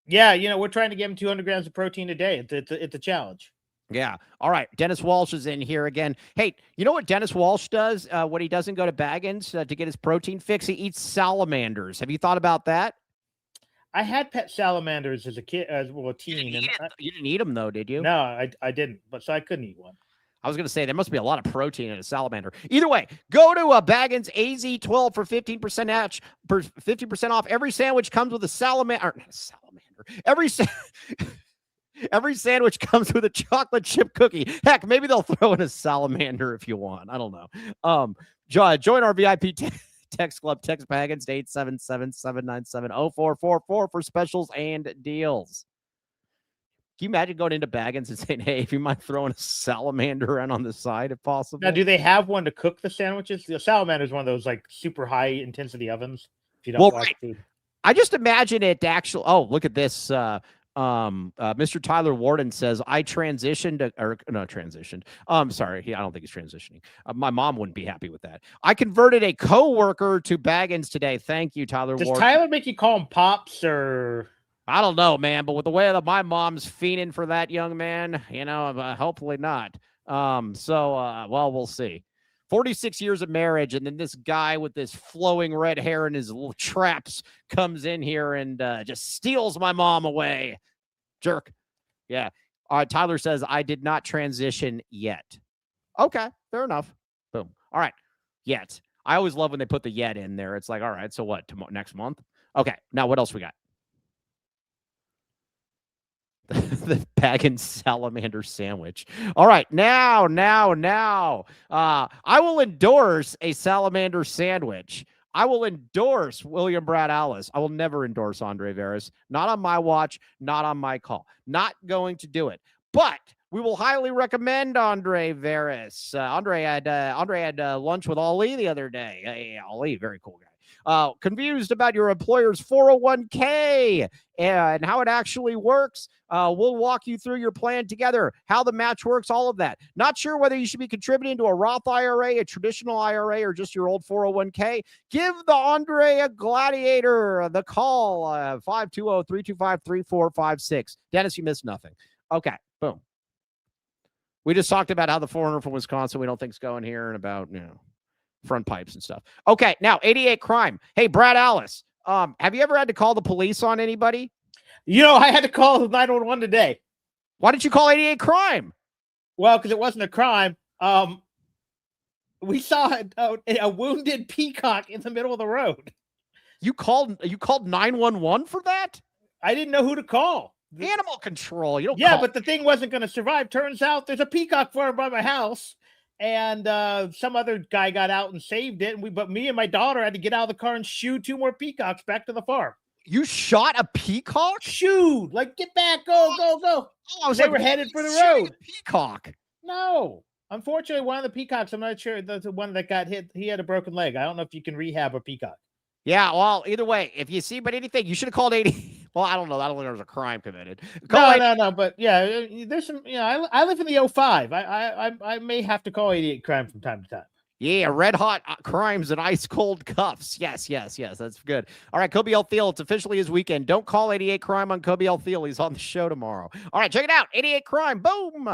yeah, we're trying to get him 200 grams of protein a day. It's a challenge. Yeah. All right. Dennis Walsh is in here again. Hey, you know what Dennis Walsh does when he doesn't go to Baggins to get his protein fix? He eats salamanders. Have you thought about that? I had pet salamanders as a kid, a teen. You didn't eat them though, did you? No, I didn't. But so I couldn't eat one. I was going to say there must be a lot of protein in a salamander. Either way, go to Baggins AZ12 for 15% off. Every sandwich comes with a salamander. Every sandwich comes with a chocolate chip cookie. Heck, maybe they'll throw in a salamander if you want. I don't know. Join our VIP text club. Text Baggins to 877-797-0444 for specials and deals. Can you imagine going into Baggins and saying, hey, if you mind throwing a salamander around on the side if possible? Now, do they have one to cook the sandwiches? The salamander is one of those super high intensity ovens. If you don't watch food. I just imagine it actually. Oh, look at this. Mr. Tyler Warden says, I transitioned. Sorry. I don't think he's transitioning. My mom wouldn't be happy with that. I converted a coworker to Baggins today. Thank you, Tyler Warden. Does Tyler make you call him Pops or? I don't know, man, but with the way that my mom's fiending for that young man, hopefully not. Well, we'll see. 46 years of marriage, and then this guy with this flowing red hair and his little traps comes in here and just steals my mom away. Jerk. Yeah. Tyler says, I did not transition yet. Okay, fair enough. Boom. All right. Yet. I always love when they put the yet in there. It's like, all right, so what? Next month? Okay. Now, what else we got? The bag and salamander sandwich. All right. Now. I will endorse a salamander sandwich. I will endorse William Brad Alice. I will never endorse Andre Veras. Not on my watch, not on my call. Not going to do it. But we will highly recommend Andre Veras. Andre had lunch with Ali the other day. Hey, Ali, very cool guy. Confused about your employer's 401k and how it actually works. We'll walk you through your plan together, how the match works, all of that. Not sure whether you should be contributing to a Roth IRA, a traditional IRA, or just your old 401k. Give the Andre a Gladiator the call, 520-325-3456. Dennis, you missed nothing. Okay, boom. We just talked about how the foreigner from Wisconsin we don't think is going here and about, front pipes and stuff. Okay, now 88 crime. Hey, Brad Alice, have you ever had to call the police on anybody? I had to call 911 today. Why did you call 88 crime? Well, because it wasn't a crime. We saw a wounded peacock in the middle of the road. You called 911 for that? I didn't know who to call. Animal control. But the thing wasn't going to survive. Turns out there's a peacock farm by my house. And some other guy got out and saved it. But me and my daughter had to get out of the car and shoo 2 more peacocks back to the farm. You shot a peacock? Shooed. Like, get back. Go. Oh, they were headed for the road. Peacock. No. Unfortunately, one of the peacocks, I'm not sure, the one that got hit, he had a broken leg. I don't know if you can rehab a peacock. Yeah, well, either way, if you see but anything, you should have called 80. Well, I don't know. I don't think there was a crime committed. No. But yeah, there's some. I live in the 05. I may have to call 88 crime from time to time. Yeah, red hot crimes and ice cold cuffs. Yes. That's good. All right, Kobe L. Thiel. It's officially his weekend. Don't call 88 crime on Kobe L. Thiel. He's on the show tomorrow. All right, check it out. 88 crime. Boom.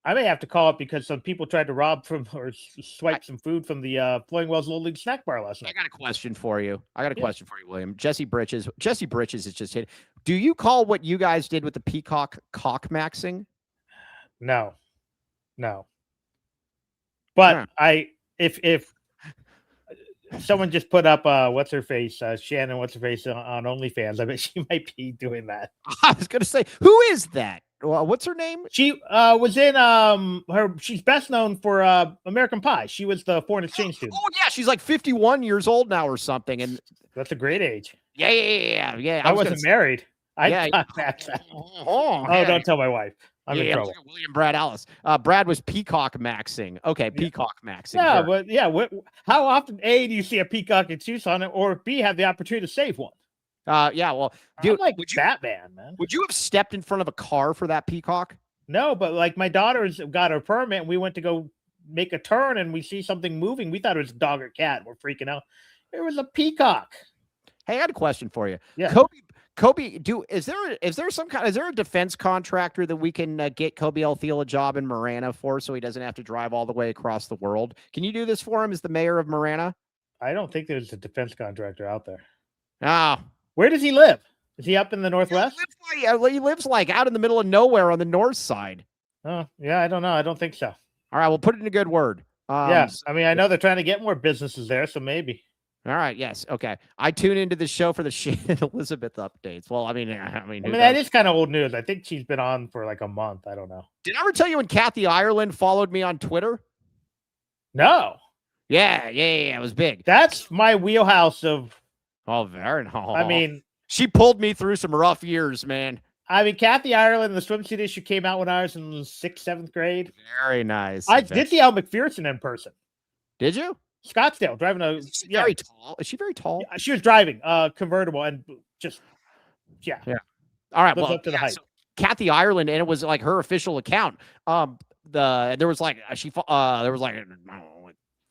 I may have to call it because some people tried to rob from or swipe some food from the Flowing Wells Little League snack bar last night. I got a question for you. William. Jesse Britches is just hit. Do you call what you guys did with the peacock cock-maxing? No. But yeah. If someone just put up what's her face, Shannon, what's her face on OnlyFans, I bet she might be doing that. I was gonna say, who is that? Well, what's her name? She was in she's best known for American Pie. She was the foreign exchange student. Oh yeah, she's like 51 years old now or something, and that's a great age. Yeah. I wasn't married. Don't tell my wife. I'm in trouble. William Brad Alice. Brad was peacock maxing. Okay, peacock maxing. Yeah, but how often A, do you see a peacock in Tucson, or B, have the opportunity to save one? Well, dude, I'm Batman, man. Would you have stepped in front of a car for that peacock? No, but like my daughter's got her permit, and we went to go make a turn, and we see something moving. We thought it was a dog or cat. We're freaking out. It was a peacock. Hey, I got a question for you. Yeah. Kobe, is there a defense contractor that we can get Kobe L. Thiel a job in Marana for, so he doesn't have to drive all the way across the world? Can you do this for him as the mayor of Marana? I don't think there's a defense contractor out there. Oh. Where does he live? Is he up in the Northwest? He lives like out in the middle of nowhere on the north side. Oh, yeah, I don't know. I don't think so. All right, we'll put it in a good word. Yes, I mean, I know they're trying to get more businesses there, so maybe. All right. Yes. Okay. I tune into the show for the Shannon Elizabeth updates. Well, I mean, that is kind of old news. I think she's been on for like a month. I don't know. Did I ever tell you when Kathy Ireland followed me on Twitter? No. Yeah. It was big. That's my wheelhouse of. Oh, very nice. I mean, she pulled me through some rough years, man. I mean, Kathy Ireland, the swimsuit issue came out when I was in 6th, 7th grade. Very nice. I did see Elle McPherson in person. Did you? Scottsdale driving a very tall. Is she very tall? Yeah, she was driving a convertible and just yeah. All right, well, up to the height. So Kathy Ireland, and it was like her official account. There was like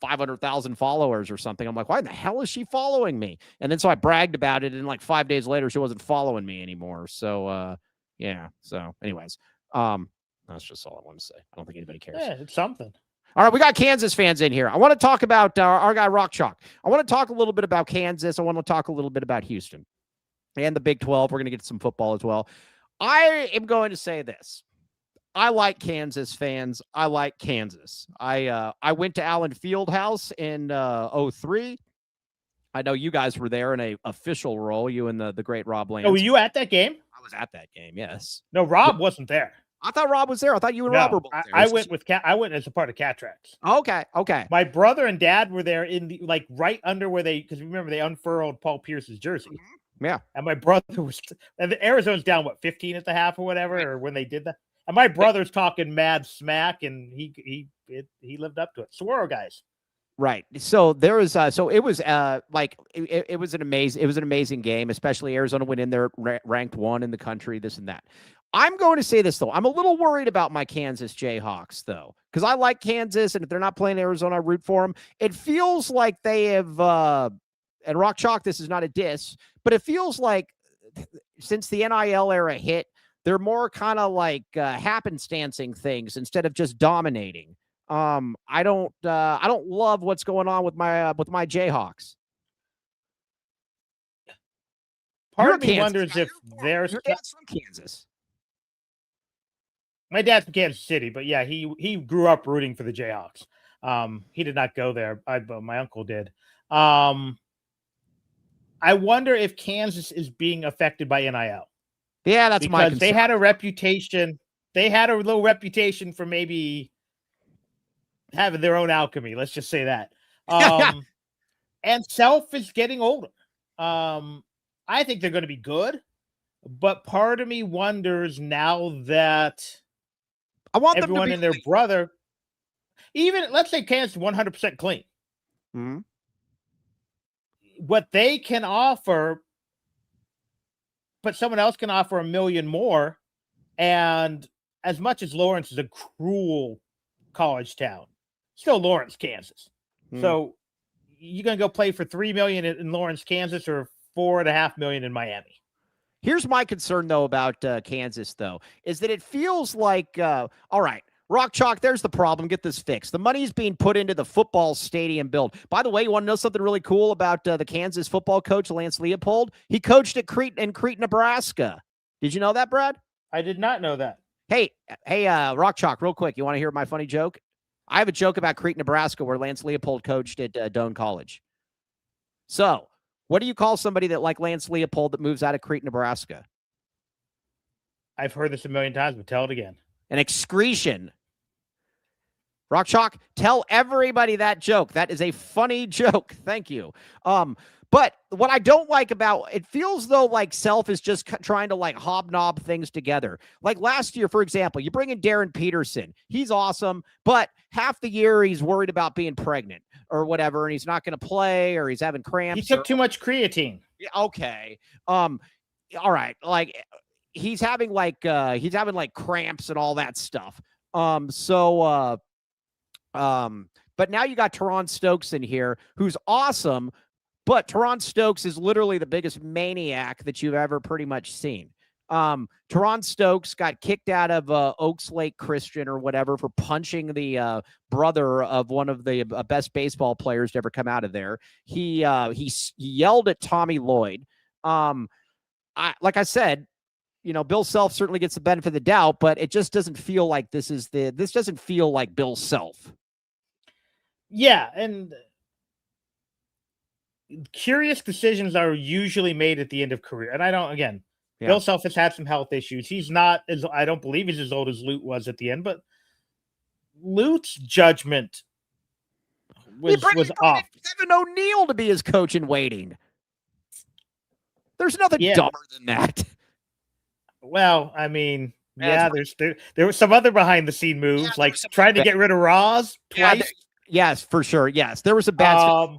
500,000 followers or something. I'm like, why the hell is she following me? And then so I bragged about it, and like 5 days later, she wasn't following me anymore. So yeah. So anyways, that's just all I want to say. I don't think anybody cares. Yeah, it's something. All right, we got Kansas fans in here. I want to talk about our guy Rock Chalk. I want to talk a little bit about Kansas. I want to talk a little bit about Houston and the Big 12. We're going to get to some football as well. I am going to say this. I like Kansas fans. I like Kansas. I went to Allen Fieldhouse in 03. I know you guys were there in a official role, you and the great Rob Lance. Oh, were you at that game? I was at that game, yes. No, Rob wasn't there. I thought Rob was there. I thought you and Rob were both there. I went as a part of Catrax. Okay. My brother and dad were there in the right under where because remember they unfurled Paul Pierce's jersey. Mm-hmm. Yeah. And my brother was, and Arizona's down 15 at the half or whatever, right. Or when they did that. And my brother's talking mad smack, and he lived up to it. Saguaro guys. Right. So there was so it was it was an amazing game, especially Arizona went in there ranked 1 in the country, this and that. I'm going to say this though. I'm a little worried about my Kansas Jayhawks though, because I like Kansas, and if they're not playing Arizona, I root for them. It feels like they have and Rock Chalk, this is not a diss, but it feels like since the NIL era hit, they're more kind of like happenstancing things instead of just dominating. I don't love what's going on with my Jayhawks. Part of me wonders if there's from Kansas. My dad's from Kansas City, but yeah, he grew up rooting for the Jayhawks. He did not go there, but my uncle did. I wonder if Kansas is being affected by NIL. Yeah, that's my concern. They had a reputation. They had a little reputation for maybe having their own alchemy. Let's just say that. And Self is getting older. I think they're going to be good, but part of me wonders now that I want everyone and their brother, even let's say Kansas 100% clean. Mm-hmm. What they can offer, but someone else can offer $1 million more. And as much as Lawrence is a cruel college town, still Lawrence, Kansas. So you're going to go play for $3 million in Lawrence, Kansas, or $4.5 million in Miami. Here's my concern, though, about Kansas, though, is that it feels like, all right, Rock Chalk, there's the problem. Get this fixed. The money's being put into the football stadium build. By the way, you want to know something really cool about the Kansas football coach, Lance Leopold? He coached at Crete, Nebraska. Did you know that, Brad? I did not know that. Hey, Rock Chalk, real quick. You want to hear my funny joke? I have a joke about Crete, Nebraska, where Lance Leopold coached at Doane College. So, what do you call somebody that like Lance Leopold that moves out of Crete, Nebraska? I've heard this 1 million times, but tell it again. An excretion. Rock Chalk, tell everybody that joke. That is a funny joke. Thank you. But what I don't like about it feels though like Self is just trying to like hobnob things together. Like last year, for example, you bring in Darren Peterson. He's awesome, but half the year he's worried about being pregnant or whatever, and he's not going to play or he's having cramps. He took too much creatine. Okay. All right. Like he's having like cramps and all that stuff. But now you got Teron Stokes in here, who's awesome. But Teron Stokes is literally the biggest maniac that you've ever pretty much seen. Teron Stokes got kicked out of Oaks Lake Christian or whatever for punching the brother of one of the best baseball players to ever come out of there. He yelled at Tommy Lloyd. Like I said, you know, Bill Self certainly gets the benefit of the doubt, but it just doesn't feel like this doesn't feel like Bill Self. Yeah, and curious decisions are usually made at the end of career. And I don't, again, Bill Self has had some health issues. He's not I don't believe he's as old as Lute was at the end, but Lute's judgment was off. Kevin O'Neill to be his coach in waiting. There's nothing dumber than that. Well, I mean, there was some other behind the scene moves, like trying to get rid of Roz twice. Yes, for sure. Yes, there was a bad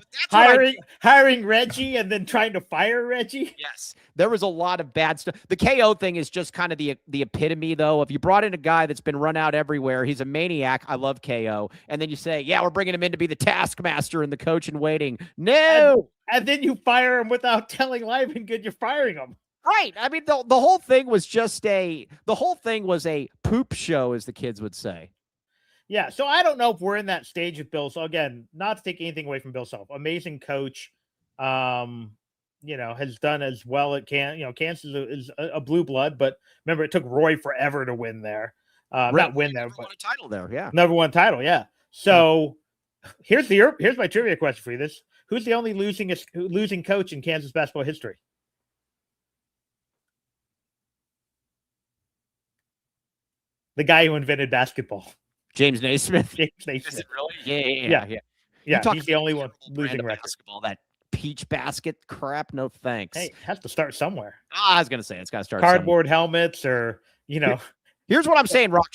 hiring Reggie and then trying to fire Reggie. Yes, there was a lot of bad stuff. The KO thing is just kind of the epitome, though. If you brought in a guy that's been run out everywhere, he's a maniac. I love KO, and then you say, "Yeah, we're bringing him in to be the taskmaster and the coach in waiting." No, and then you fire him without telling Lyman Good you're firing him. Right. I mean, the whole thing was a poop show, as the kids would say. Yeah, so I don't know if we're in that stage with Bill. So again, not to take anything away from Bill Self, amazing coach. Has done as well it can. Kansas is a blue blood, but remember it took Roy forever to win there. Not win there, but won a title there. Yeah, never won a title. Yeah. So here's my trivia question for you. Who's the only losing coach in Kansas basketball history? The guy who invented basketball. James Naismith. James Naismith. Is it really? Yeah. He's the only one losing record. Basketball, that peach basket crap. No thanks. Hey, it has to start somewhere. I was gonna say it's got to start. Cardboard helmets, or Here's what I'm saying. Rock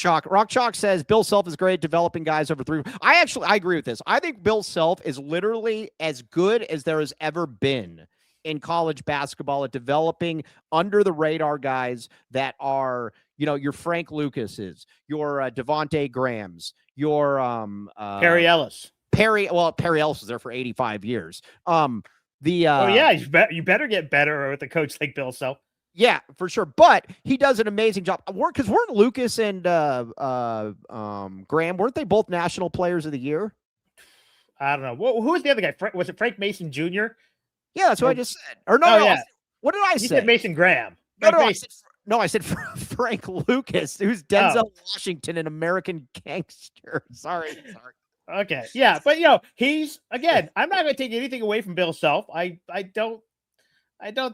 Chalk says Bill Self is great at developing guys over 3. I agree with this. I think Bill Self is literally as good as there has ever been in college basketball at developing under the radar guys that are, your Frank Lucases, your Devontae Grahams, your Perry Ellis. Perry Ellis was there for 85 years. You better get better with a coach like Bill Self. Yeah, for sure. But he does an amazing job. Because weren't Lucas and Graham, weren't they both national players of the year? I don't know. Who was the other guy? Was it Frank Mason Jr.? Yeah, that's what I just said. Or no, yeah. What did I say? You said Mason Graham. I said Frank Lucas, who's Denzel Washington, an American gangster. Sorry. Okay, yeah, but he's again. I'm not going to take anything away from Bill Self. I don't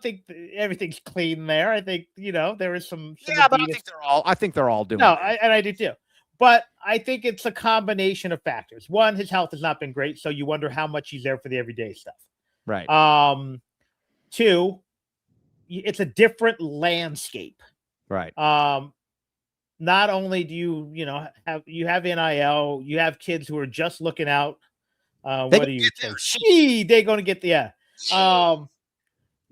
think everything's clean there. I think there is some. Yeah, but I think they're all doing. No, I do too. But I think it's a combination of factors. One, his health has not been great, so you wonder how much he's there for the everyday stuff. Right. 2, it's a different landscape. Right. Not only do you have NIL, you have kids who are just looking out. They're going to get the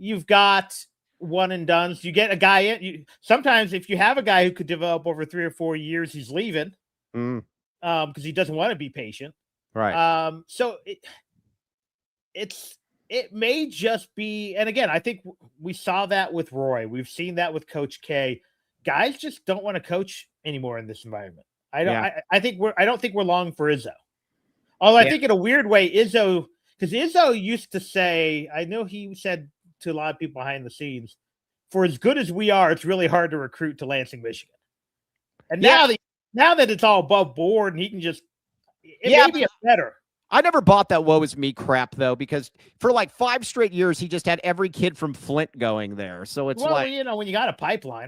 you've got one and dones. You get a guy in. Sometimes if you have a guy who could develop over 3 or 4 years, he's leaving because he doesn't want to be patient. Right. So it may just be, and again, I think we saw that with Roy. We've seen that with Coach K. Guys just don't want to coach anymore in this environment. I don't think we're long for Izzo. Although I think in a weird way, Izzo used to say, I know he said to a lot of people behind the scenes, for as good as we are, it's really hard to recruit to Lansing, Michigan. And now that it's all above board and he can just, maybe it's better. I never bought that woe is me crap, though, because for like 5 straight years, he just had every kid from Flint going there. So it's when you got a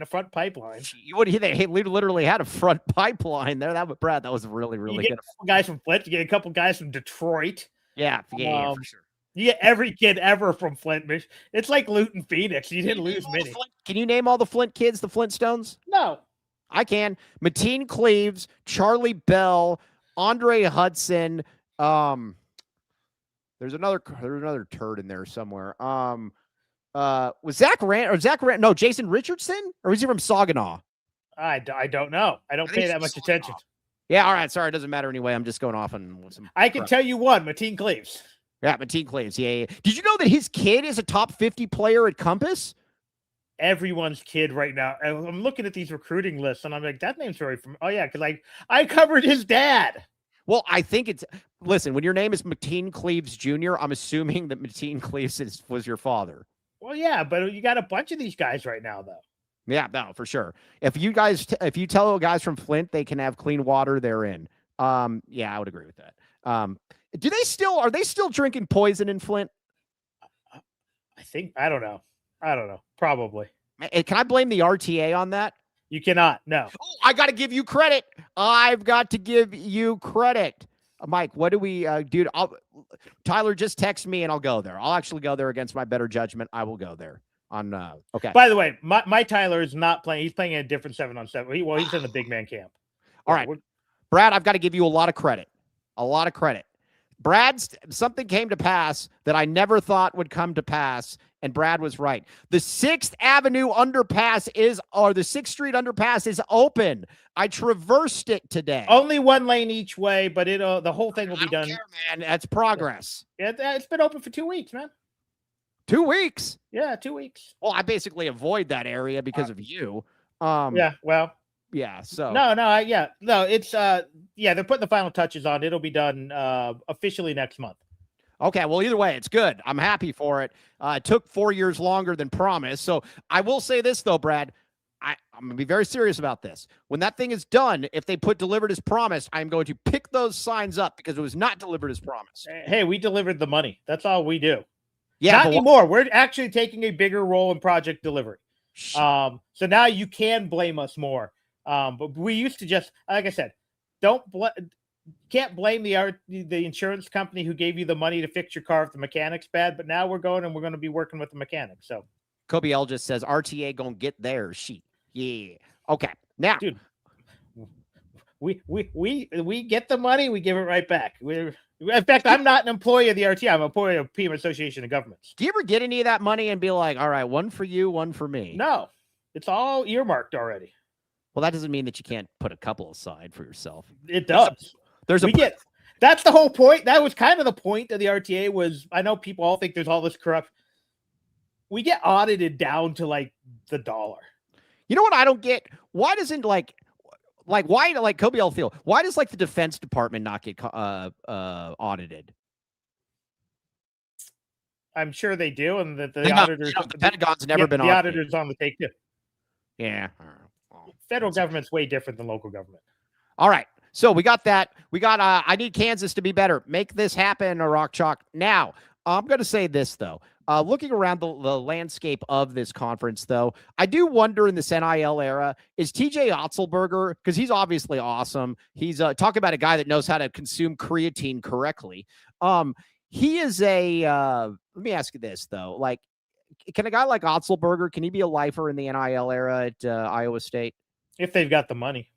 front pipeline. They literally had a front pipeline there. That was really, really good. A couple guys from Flint, you get a couple guys from Detroit. Yeah, for sure. You get every kid ever from Flint, Michigan. It's like Luton, Phoenix. You didn't lose many. Can you name all the Flint kids, the Flintstones? No. I can. Mateen Cleaves, Charlie Bell, Andre Hudson. There's another turd in there somewhere. Was Zach Rand? No, Jason Richardson, or was he from Saginaw? I don't know. I don't pay that much attention. Yeah, all right. Sorry, it doesn't matter anyway. I'm just going off on some. I can tell you one, Mateen Cleaves. Yeah, Mateen Cleaves. Yeah. Did you know that his kid is a top 50 player at Compass? Everyone's kid right now. I'm looking at these recruiting lists, and I'm like, that name's very familiar. Oh yeah, because I covered his dad. Well, I think listen, when your name is Mateen Cleaves Jr., I'm assuming that Mateen Cleaves was your father. Well, yeah, but you got a bunch of these guys right now, though. Yeah, no, for sure. If you tell guys from Flint they can have clean water, they're in. Yeah, I would agree with that. Are they still drinking poison in Flint? I don't know. Probably. Can I blame the RTA on that? You cannot. No. Oh, I got to give you credit. I've got to give you credit. Mike, what do we do? Tyler, just text me and I'll go there. I'll actually go there against my better judgment. I will go there. Okay. By the way, my Tyler is not playing. He's playing in a different 7-on-7. He's in the big man camp. All right. Brad, I've got to give you a lot of credit. something came to pass that I never thought would come to pass, and Brad was right. The 6th Avenue underpass or the 6th Street underpass is open. I traversed it today. Only one lane each way, but the whole thing will be done. Care, man. That's progress. Yeah, it's been open for 2 weeks, man. 2 weeks? Yeah, 2 weeks. Well, I basically avoid that area because of you. Yeah, well. Yeah, so. No, it's they're putting the final touches on. It'll be done officially next month. Okay, well, either way, it's good. I'm happy for it. It took 4 years longer than promised. So I will say this, though, Brad. I'm going to be very serious about this. When that thing is done, if they put delivered as promised, I'm going to pick those signs up because it was not delivered as promised. Hey, we delivered the money. That's all we do. Yeah, not anymore. We're actually taking a bigger role in project delivery. So now you can blame us more. But we used to just, like I said, can't blame the insurance company who gave you the money to fix your car if the mechanic's bad. But now we're going to be working with the mechanic. So Kobe L just says RTA gonna get there. Yeah. Okay. Now, dude, we get the money, we give it right back. In fact, I'm not an employee of the RTA. I'm an employee of Peat Association of Governments. Do you ever get any of that money and be like, all right, one for you, one for me? No, it's all earmarked already. Well, that doesn't mean that you can't put a couple aside for yourself. It does. That's the whole point. That was kind of the point of the RTA was, I know people all think there's all this corruption. We get audited down to like the dollar. You know what I don't get? Why doesn't why Kobe L Field? Why does the Defense Department not get audited? I'm sure they do, and that the auditors, the Pentagon's never been the auditors on the take too. Yeah, federal government's way different than local government. All right, so we got that. We got. I need Kansas to be better. Make this happen, Rock Chalk. Now, I'm going to say this though. Looking around the landscape of this conference, though, I do wonder in this NIL era, is TJ Otzelberger, because he's obviously awesome. He's talk about a guy that knows how to consume creatine correctly. He is let me ask you this, though. Can a guy like Otzelberger, can he be a lifer in the NIL era at Iowa State? If they've got the money.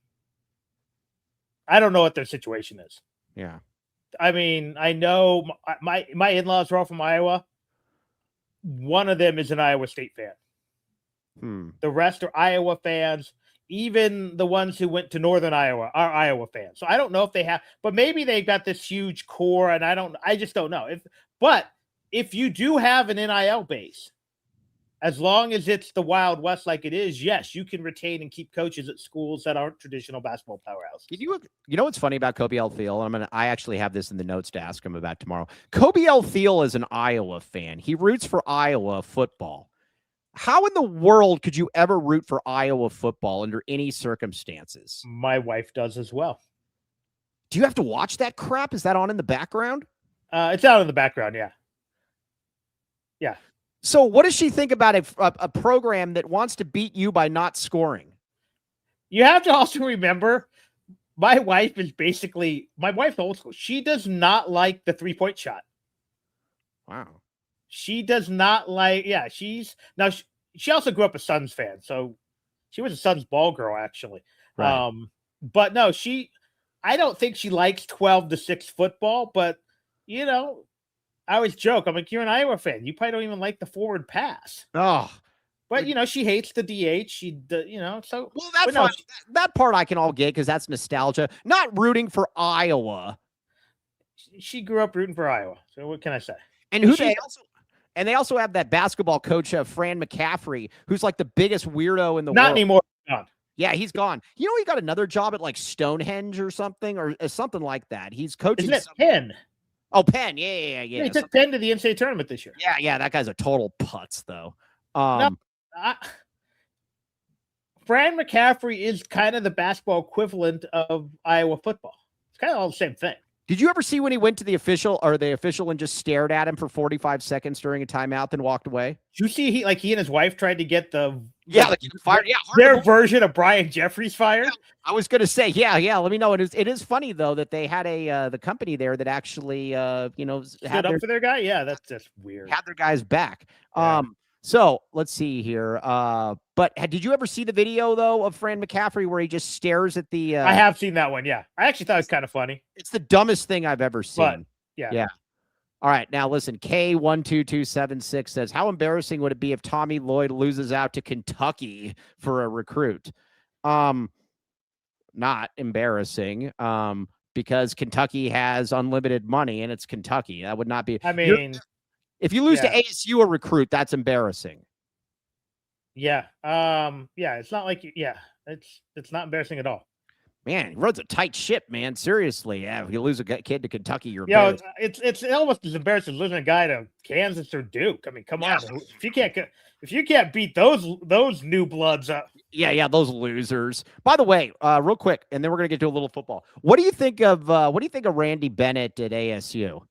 I don't know what their situation is. Yeah. I mean, I know my in-laws are all from Iowa. One of them is an Iowa State fan. The rest are Iowa fans. Even the ones who went to Northern Iowa are Iowa fans. So I don't know if they have, but maybe they've got this huge core, and I just don't know. But if you do have an NIL base, as long as it's the Wild West like it is, yes, you can retain and keep coaches at schools that aren't traditional basketball powerhouses. You know what's funny about Kobe L. Thiel? I actually have this in the notes to ask him about tomorrow. Kobe L. Thiel is an Iowa fan. He roots for Iowa football. How in the world could you ever root for Iowa football under any circumstances? My wife does as well. Do you have to watch that crap? Is that on in the background? It's out in the background, yeah. Yeah. So what does she think about a program that wants to beat you by not scoring? You have to also remember, my wife's old school. She does not like the 3-point shot. Wow. She does not like, she also grew up a Suns fan. So she was a Suns ball girl, actually. Right. But no, I don't think she likes 12-6 football, but I always joke. I'm like, you're an Iowa fan. You probably don't even like the forward pass. Oh, but she hates the DH. So well, that's fine. That part I can all get because that's nostalgia. Not rooting for Iowa. She grew up rooting for Iowa. So what can I say? And they also have that basketball coach, Fran McCaffrey, who's like the biggest weirdo in the world. Not anymore. Gone. Yeah, he's gone. He got another job at Stonehenge or something something like that. He's coaching. Isn't it Penn? Oh, Penn. Yeah. He took Penn to the NCAA tournament this year. Yeah. That guy's a total putz, though. Fran McCaffrey is kind of the basketball equivalent of Iowa football. It's kind of all the same thing. Did you ever see when he went to the official and just stared at him for 45 seconds during a timeout, then walked away? Did you see he and his wife tried to get fired? Yeah, their version of Brian Jeffries fired. Yeah, I was going to say, yeah. Let me know. It is funny though that they had the company there that actually stood up for their guy. Yeah, that's just weird. Had their guys back. Yeah. So let's see here. But did you ever see the video though of Fran McCaffrey where he just stares at the? I have seen that one. Yeah, I actually thought it was kind of funny. It's the dumbest thing I've ever seen. Yeah. All right. Now listen, K12276 says, how embarrassing would it be if Tommy Lloyd loses out to Kentucky for a recruit? Not embarrassing. Because Kentucky has unlimited money and it's Kentucky. That would not be. I mean, if you lose to ASU a recruit, that's embarrassing. Yeah. It's not like it's not embarrassing at all. Man, he runs a tight ship, man. Seriously. Yeah, if you lose a kid to Kentucky, you're embarrassed. It's almost as embarrassing as losing a guy to Kansas or Duke. I mean, come on. If you can't beat those new bloods up. Yeah, those losers. By the way, real quick, and then we're gonna get to a little football. What do you think of Randy Bennett at ASU?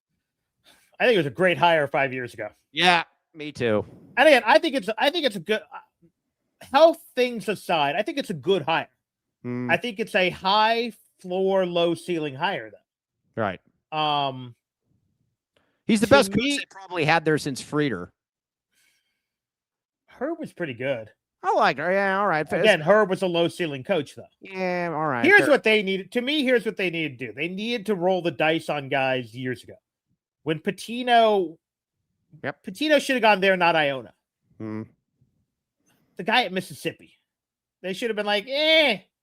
I think it was a great hire 5 years ago. Yeah, me too. And again, I think it's a good health things aside, I think it's a good hire. I think it's a high floor, low ceiling hire, though. Right. He's the best coach they probably had there since Frieder. Herb was pretty good. I like her. Yeah, all right. Again, Herb was a low ceiling coach, though. Yeah, all right. Here's what they needed. To me, here's what they needed to do. They needed to roll the dice on guys years ago. When Pitino should have gone there, not Iona. The guy at Mississippi. They should have been like,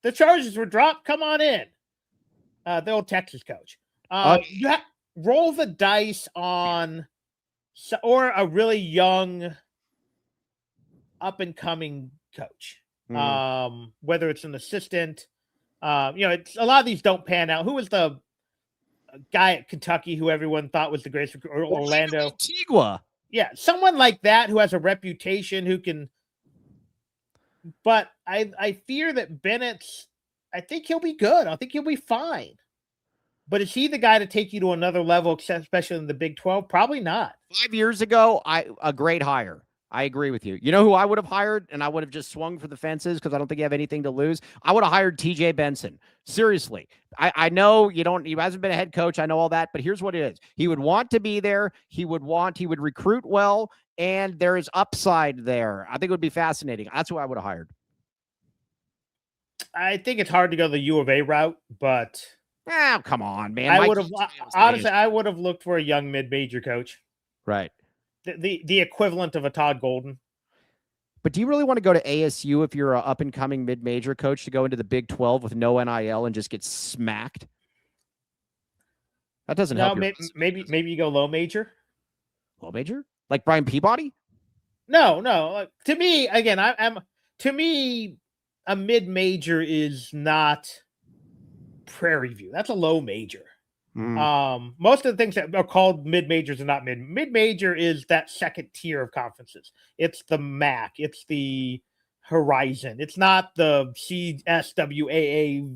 the charges were dropped. Come on in. The old Texas coach. You roll the dice on or a really young up-and-coming coach. Whether it's an assistant. It's a lot of these don't pan out. Who was the guy at Kentucky who everyone thought was the greatest recruiter? Orlando. Antigua. Yeah, someone like that who has a reputation, who can. But I fear that Bennett's. I think he'll be good. I think he'll be fine. But is he the guy to take you to another level, especially in the Big 12? Probably not. 5 years ago, a great hire. I agree with you. You know who I would have hired, and I would have just swung for the fences because I don't think you have anything to lose? I would have hired TJ Benson. Seriously. I know he hasn't been a head coach. I know all that, but here's what it is. He would want to be there. He would recruit well, and there is upside there. I think it would be fascinating. That's who I would have hired. I think it's hard to go the U of A route, but come on, man. I would have looked for a young mid-major coach. Right. The equivalent of a Todd Golden. But do you really want to go to ASU if you're an up-and-coming mid-major coach to go into the Big 12 with no NIL and just get smacked? That doesn't help. Maybe you go low major. Low major? Like Brian Peabody? No. To me, again, a mid-major is not Prairie View. That's a low major. Most of the things that are called mid-majors are not mid. Mid-major is that second tier of conferences. It's the MAC. It's the Horizon. It's not the CSWAAV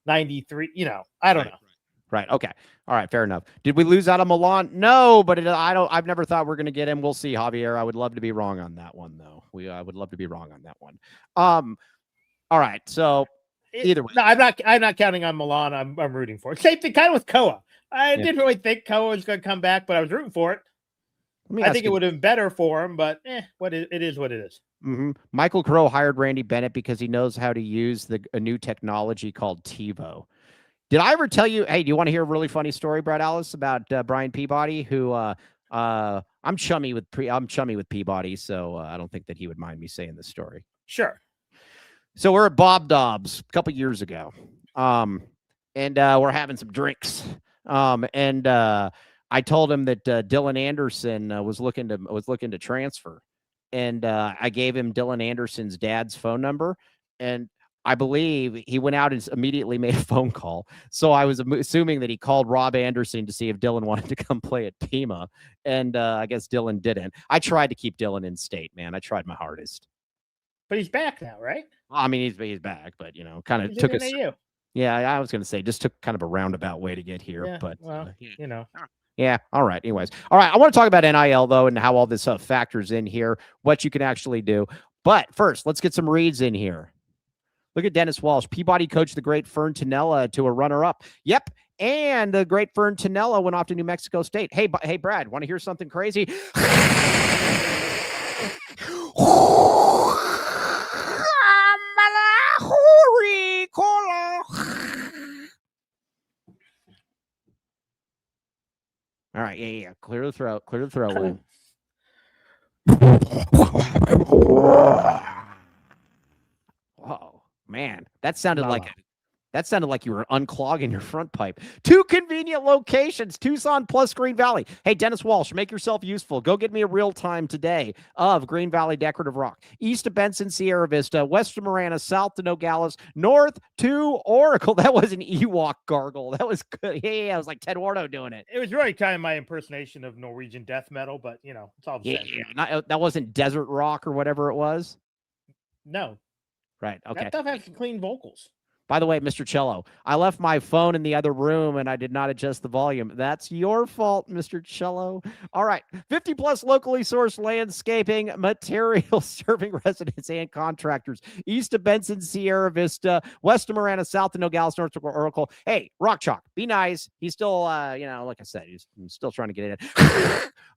93. I don't know. Right. Okay. All right. Fair enough. Did we lose out on Milan? No, but I've never thought we're going to get him. We'll see, Javier. I would love to be wrong on that one, though. I would love to be wrong on that one. All right. So either way, no, I'm not counting on Milan. I'm rooting for it. Same thing, kind of with Koa. I didn't really think Koa was going to come back, but I was rooting for it. I think it would have been better for him, but it is what it is. Michael Crow hired Randy Bennett because he knows how to use a new technology called TiVo. Did I ever tell you? Hey, do you want to hear a really funny story, Brad Ellis, about Brian Peabody? Who I'm chummy with Peabody, so I don't think that he would mind me saying this story. Sure. So we're at Bob Dobbs a couple years ago, and we're having some drinks. And I told him that Dylan Anderson was looking to transfer, and I gave him Dylan Anderson's dad's phone number, and I believe he went out and immediately made a phone call. So I was assuming that he called Rob Anderson to see if Dylan wanted to come play at Pima. And I guess Dylan didn't. I tried to keep Dylan in state, man. I tried my hardest. But he's back now, right? Well, I mean, he's back, but, kind of took a... Yeah, I was going to say, just took kind of a roundabout way to get here. Yeah, but, Yeah. All right. Anyways. All right. I want to talk about NIL, though, and how all this factors in here, what you can actually do. But first, let's get some reads in here. Look at Dennis Walsh. Peabody coached the great Fern Tonella to a runner-up. Yep. And the great Fern Tonella went off to New Mexico State. Hey, Brad, want to hear something crazy? All right. Yeah. Clear the throat. Clear the throat, Will. Oh, man. That sounded like you were unclogging your front pipe. 2 convenient locations, Tucson plus Green Valley. Hey, Dennis Walsh, make yourself useful. Go get me a real time today of Green Valley Decorative Rock. East of Benson, Sierra Vista, west of Marana, south to Nogales, north to Oracle. That was an Ewok gargle. That was good. Yeah, it was like Ted Wardo doing it. It was really kind of my impersonation of Norwegian death metal, but it's all the same. That wasn't Desert Rock or whatever it was. No. Right. Okay. That stuff has clean vocals. By the way, Mr. Cello, I left my phone in the other room and I did not adjust the volume. That's your fault, Mr. Cello. All right. 50 plus locally sourced landscaping materials serving residents and contractors. East of Benson, Sierra Vista, west of Marana, south of Nogales, north of Oracle. Hey, Rock Chalk, be nice. He's still, like I said, he's still trying to get it in.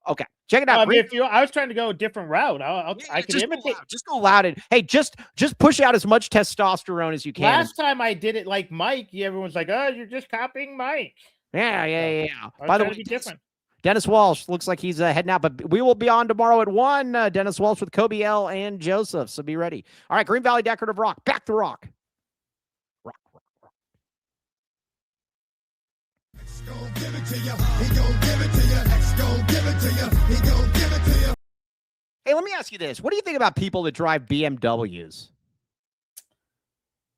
Okay, check it out. I mean, I was trying to go a different route. I could imitate. Just go loud and hey, just push out as much testosterone as you can. Last time I did it like Mike, everyone's like, "Oh, you're just copying Mike." Yeah. By the way, different. Dennis Walsh looks like he's heading out, but we will be on tomorrow at 1. Dennis Walsh with Kobe L and Joseph, so be ready. All right, Green Valley Decorative Rock, back to rock. Give it to you. He gon' give it to you. X gon' give it to you. He gon' give it to you. Hey, let me ask you this. What do you think about people that drive BMWs?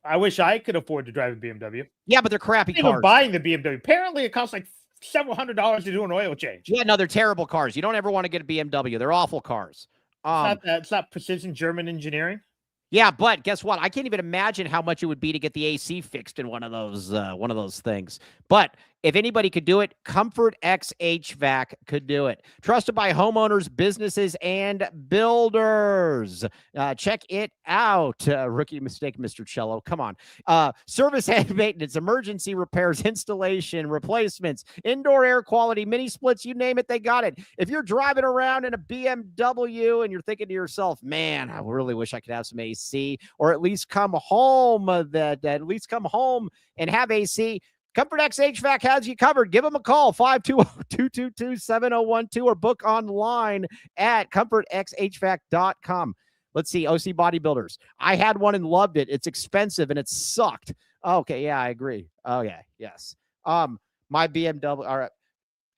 I wish I could afford to drive a BMW. Yeah, but they're crappy cars. Buying the BMW. Apparently, it costs like several $100s to do an oil change. Yeah, no, they're terrible cars. You don't ever want to get a BMW. They're awful cars. It's not precision German engineering. Yeah, but guess what? I can't even imagine how much it would be to get the AC fixed in one of those things. But if anybody could do it, Comfort X HVAC could do it. Trusted by homeowners, businesses, and builders. Check it out. Rookie mistake, Mr. Cello. Come on. Service and maintenance, emergency repairs, installation, replacements, indoor air quality, mini splits, you name it, they got it. If you're driving around in a BMW and you're thinking to yourself, man, I really wish I could have some AC, or at least come home and have AC, Comfort X HVAC has you covered. Give them a call, 520-222-7012, or book online at comfortxhvac.com. Let's see, OC Bodybuilders. I had one and loved it. It's expensive and it sucked. Okay, yeah, I agree. Oh, yeah, yes. My BMW, all right.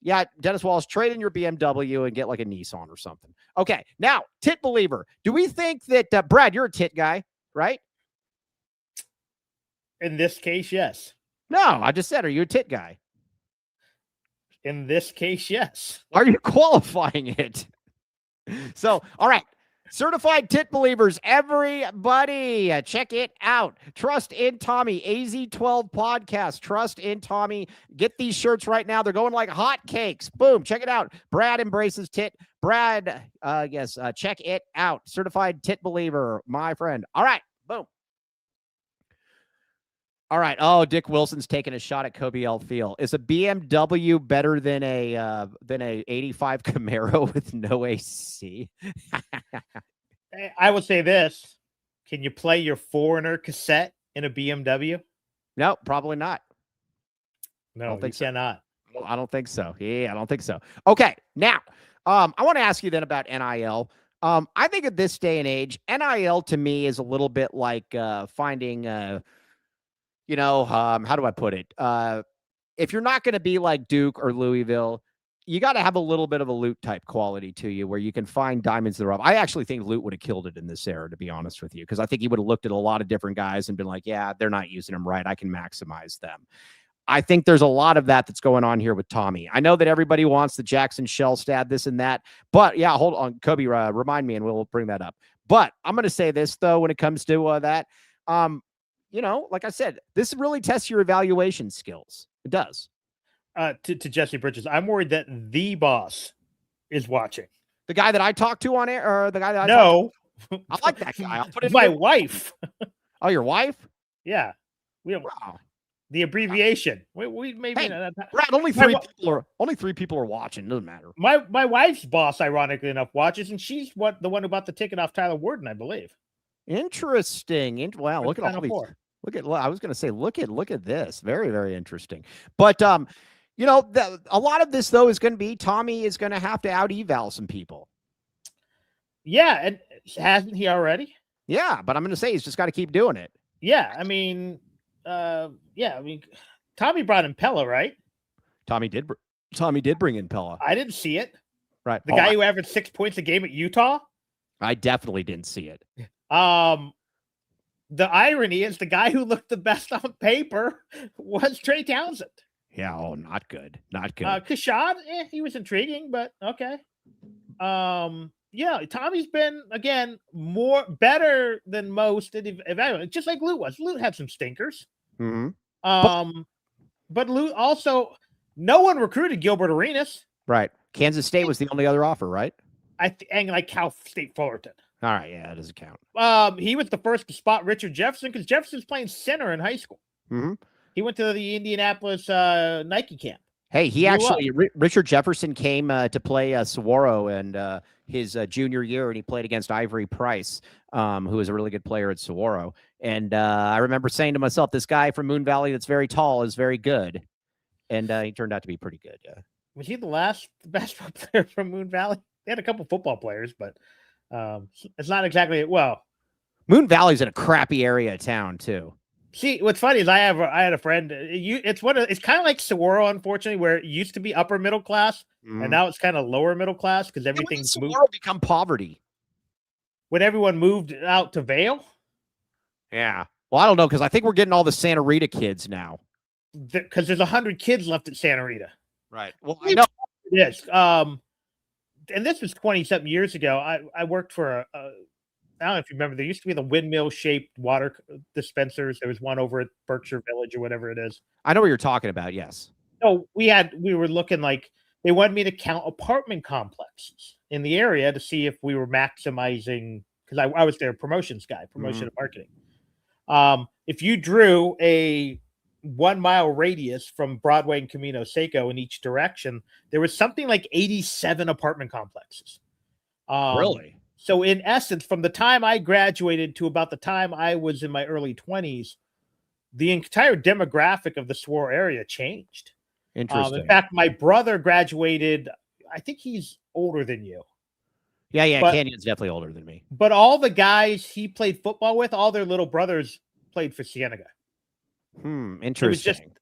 Yeah, Dennis Wallace, trade in your BMW and get like a Nissan or something. Okay, now, tit believer. Do we think that, Brad, you're a tit guy, right? In this case, yes. No, I just said, are you a tit guy? In this case, yes. Are you qualifying it? So, all right. Certified tit believers, everybody, check it out. Trust in Tommy, AZ12 podcast. Trust in Tommy. Get these shirts right now. They're going like hotcakes. Boom. Check it out. Brad embraces tit. Brad, check it out. Certified tit believer, my friend. All right. Boom. All right. Oh, Dick Wilson's taking a shot at Kobe L. Field. Is a BMW better than a 85 Camaro with no AC? I would say this. Can you play your Foreigner cassette in a BMW? No, probably not. No, you cannot. Well, I don't think so. Yeah, I don't think so. Okay. Now, I want to ask you then about NIL. I think at this day and age, NIL to me is a little bit like finding how do I put it? If you're not going to be like Duke or Louisville, you got to have a little bit of a Loot type quality to you where you can find diamonds in the rough. I actually think Loot would have killed it in this era, to be honest with you, because I think he would have looked at a lot of different guys and been like, yeah, they're not using them right. I can maximize them. I think there's a lot of that's going on here with Tommy. I know that everybody wants the Jackson Shellstad, this and that, but yeah, hold on, Kobe, remind me and we'll bring that up. But I'm going to say this though, when it comes to that, like I said, this really tests your evaluation skills. It does. To Jesse Bridges, I'm worried that the boss is watching. The guy that I talked to on air, or the guy that I like that guy. I'll put it my wife. Oh, your wife? Yeah. We have the abbreviation. We maybe Brad, only three people are watching. Doesn't matter. My wife's boss, ironically enough, watches, and she's the one who bought the ticket off Tyler Warden, I believe. Interesting. Wow, look at all these. I was going to say, look at this. Very, very interesting. But You know, a lot of this, though, is going to be Tommy is going to have to out-eval some people. Yeah, and hasn't he already? Yeah, but I'm going to say he's just got to keep doing it. Yeah, I mean, Tommy brought in Pella, right? Tommy did bring in Pella. I didn't see it. Right. The guy who averaged 6 points a game at Utah? I definitely didn't see it. The irony is the guy who looked the best on paper was Trey Townsend. Yeah, not good. Not good. Kashad, he was intriguing, but okay. Yeah, Tommy's been, again, better than most evaluated, just like Lute was. Lute had some stinkers. Mm-hmm. But Lute also, no one recruited Gilbert Arenas. Right. Kansas State was the only other offer, right? And like Cal State Fullerton. All right, yeah, that doesn't count. He was the first to spot Richard Jefferson because Jefferson's playing center in high school. Mm-hmm. He went to the Indianapolis Nike camp. Hey, Richard Jefferson came to play Saguaro and his junior year, and he played against Ivory Price, who was a really good player at Saguaro. And I remember saying to myself, this guy from Moon Valley that's very tall is very good. And he turned out to be pretty good, yeah. Was he the last basketball player from Moon Valley? They had a couple football players, but it's not exactly well. Moon Valley's in a crappy area of town too. See, what's funny is I had a friend. It's kind of like Saguaro, unfortunately, where it used to be upper middle class, and now it's kind of lower middle class because everything's moved. Saguaro become poverty when everyone moved out to Vail. Yeah, well, I don't know because I think we're getting all the Santa Rita kids now. Because there's 100 kids left at Santa Rita. Right. Well, I know it is. And this was 20-something years ago. I worked for I don't know if you remember, there used to be the windmill-shaped water dispensers. There was one over at Berkshire Village or whatever it is. I know what you're talking about, yes. So we were looking like, they wanted me to count apartment complexes in the area to see if we were maximizing, because I was their promotions guy, promotion and marketing. If you drew a 1 mile radius from Broadway and Camino Seco in each direction, there was something like 87 apartment complexes. Really? So in essence, from the time I graduated to about the time I was in my early 20s, the entire demographic of the Saguaro area changed. Interesting. In fact, my brother graduated. I think he's older than you. Yeah. Canyon's definitely older than me. But all the guys he played football with, all their little brothers played for Cienega. Interesting.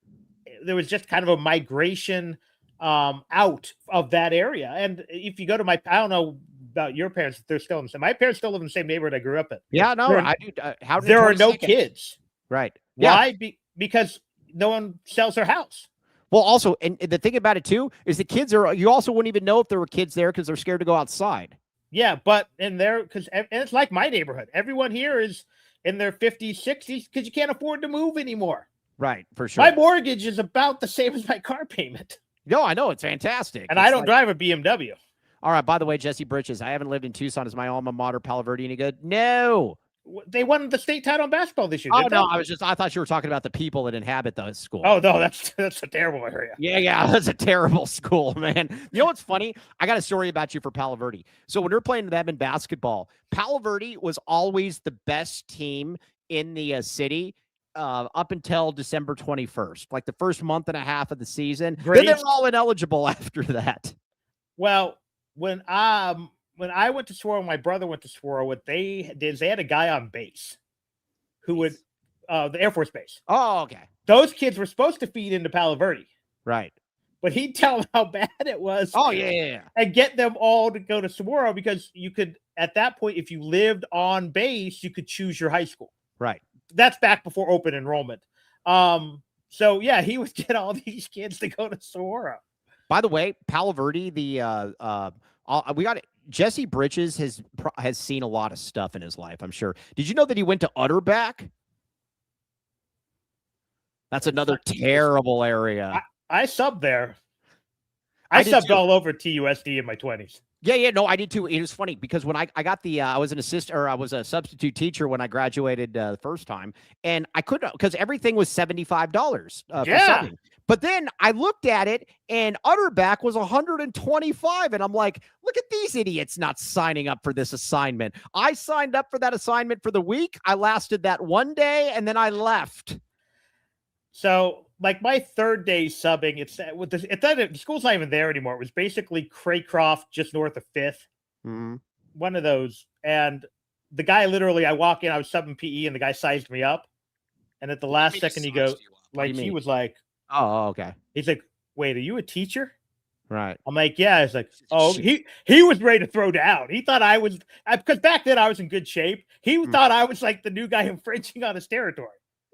There was just kind of a migration out of that area. And if you go to I don't know about your parents, if they're still in the same. My parents still live in the same neighborhood I grew up in. Yeah, no, I do. There are no kids. Right. Why? Yeah. Because no one sells their house. Well, also, and the thing about it too is the kids you also wouldn't even know if there were kids there because they're scared to go outside. Yeah, but and it's like my neighborhood. Everyone here is in their 50s, 60s because you can't afford to move anymore. Right, for sure. My mortgage is about the same as my car payment. No, I know. It's fantastic. And I don't drive a BMW. All right, by the way, Jesse Britches, I haven't lived in Tucson. Is my alma mater Palo Verde any good? No. They won the state title in basketball this year. Oh, no, I thought you were talking about the people that inhabit the school. Oh, no, that's a terrible area. Yeah, that's a terrible school, man. You know what's funny? I got a story about you for Palo Verde. So when we were playing them in basketball, Palo Verde was always the best team in the city up until December 21st, like the first month and a half of the season. Then they were all ineligible after that. Well, when I went to Saguaro, my brother went to Saguaro, what they did is they had a guy on base who would the Air Force Base. Oh, okay. Those kids were supposed to feed into Palo Verde. Right. But he'd tell them how bad it was. Oh, yeah. And get them all to go to Saguaro because you could, at that point, if you lived on base, you could choose your high school. Right. That's back before open enrollment. So, yeah, he would get all these kids to go to Saguaro. By the way, Palo Verde, we got it. Jesse Britches has seen a lot of stuff in his life, I'm sure. Did you know that he went to Utterback? That's another terrible area. I subbed there. I subbed all over TUSD in my 20s. Yeah, no, I did too. It was funny because when I got I was an assistant, or I was a substitute teacher when I graduated the first time, and I couldn't because everything was $75 for subbing. But then I looked at it, and Utterback was $125, and I'm like, look at these idiots not signing up for this assignment. I signed up for that assignment for the week. I lasted that one day, and then I left. So like my third day subbing, the school's not even there anymore. It was basically Craycroft, just north of 5th. Mm-hmm. One of those. And the guy literally, I walk in, I was subbing PE, and the guy sized me up. And at the last second, he goes, like, he was like, oh, okay. He's like, wait, are you a teacher? Right. I'm like, yeah. He's like, oh, he was ready to throw down. He thought I was, because back then I was in good shape. He thought I was like the new guy infringing on his territory.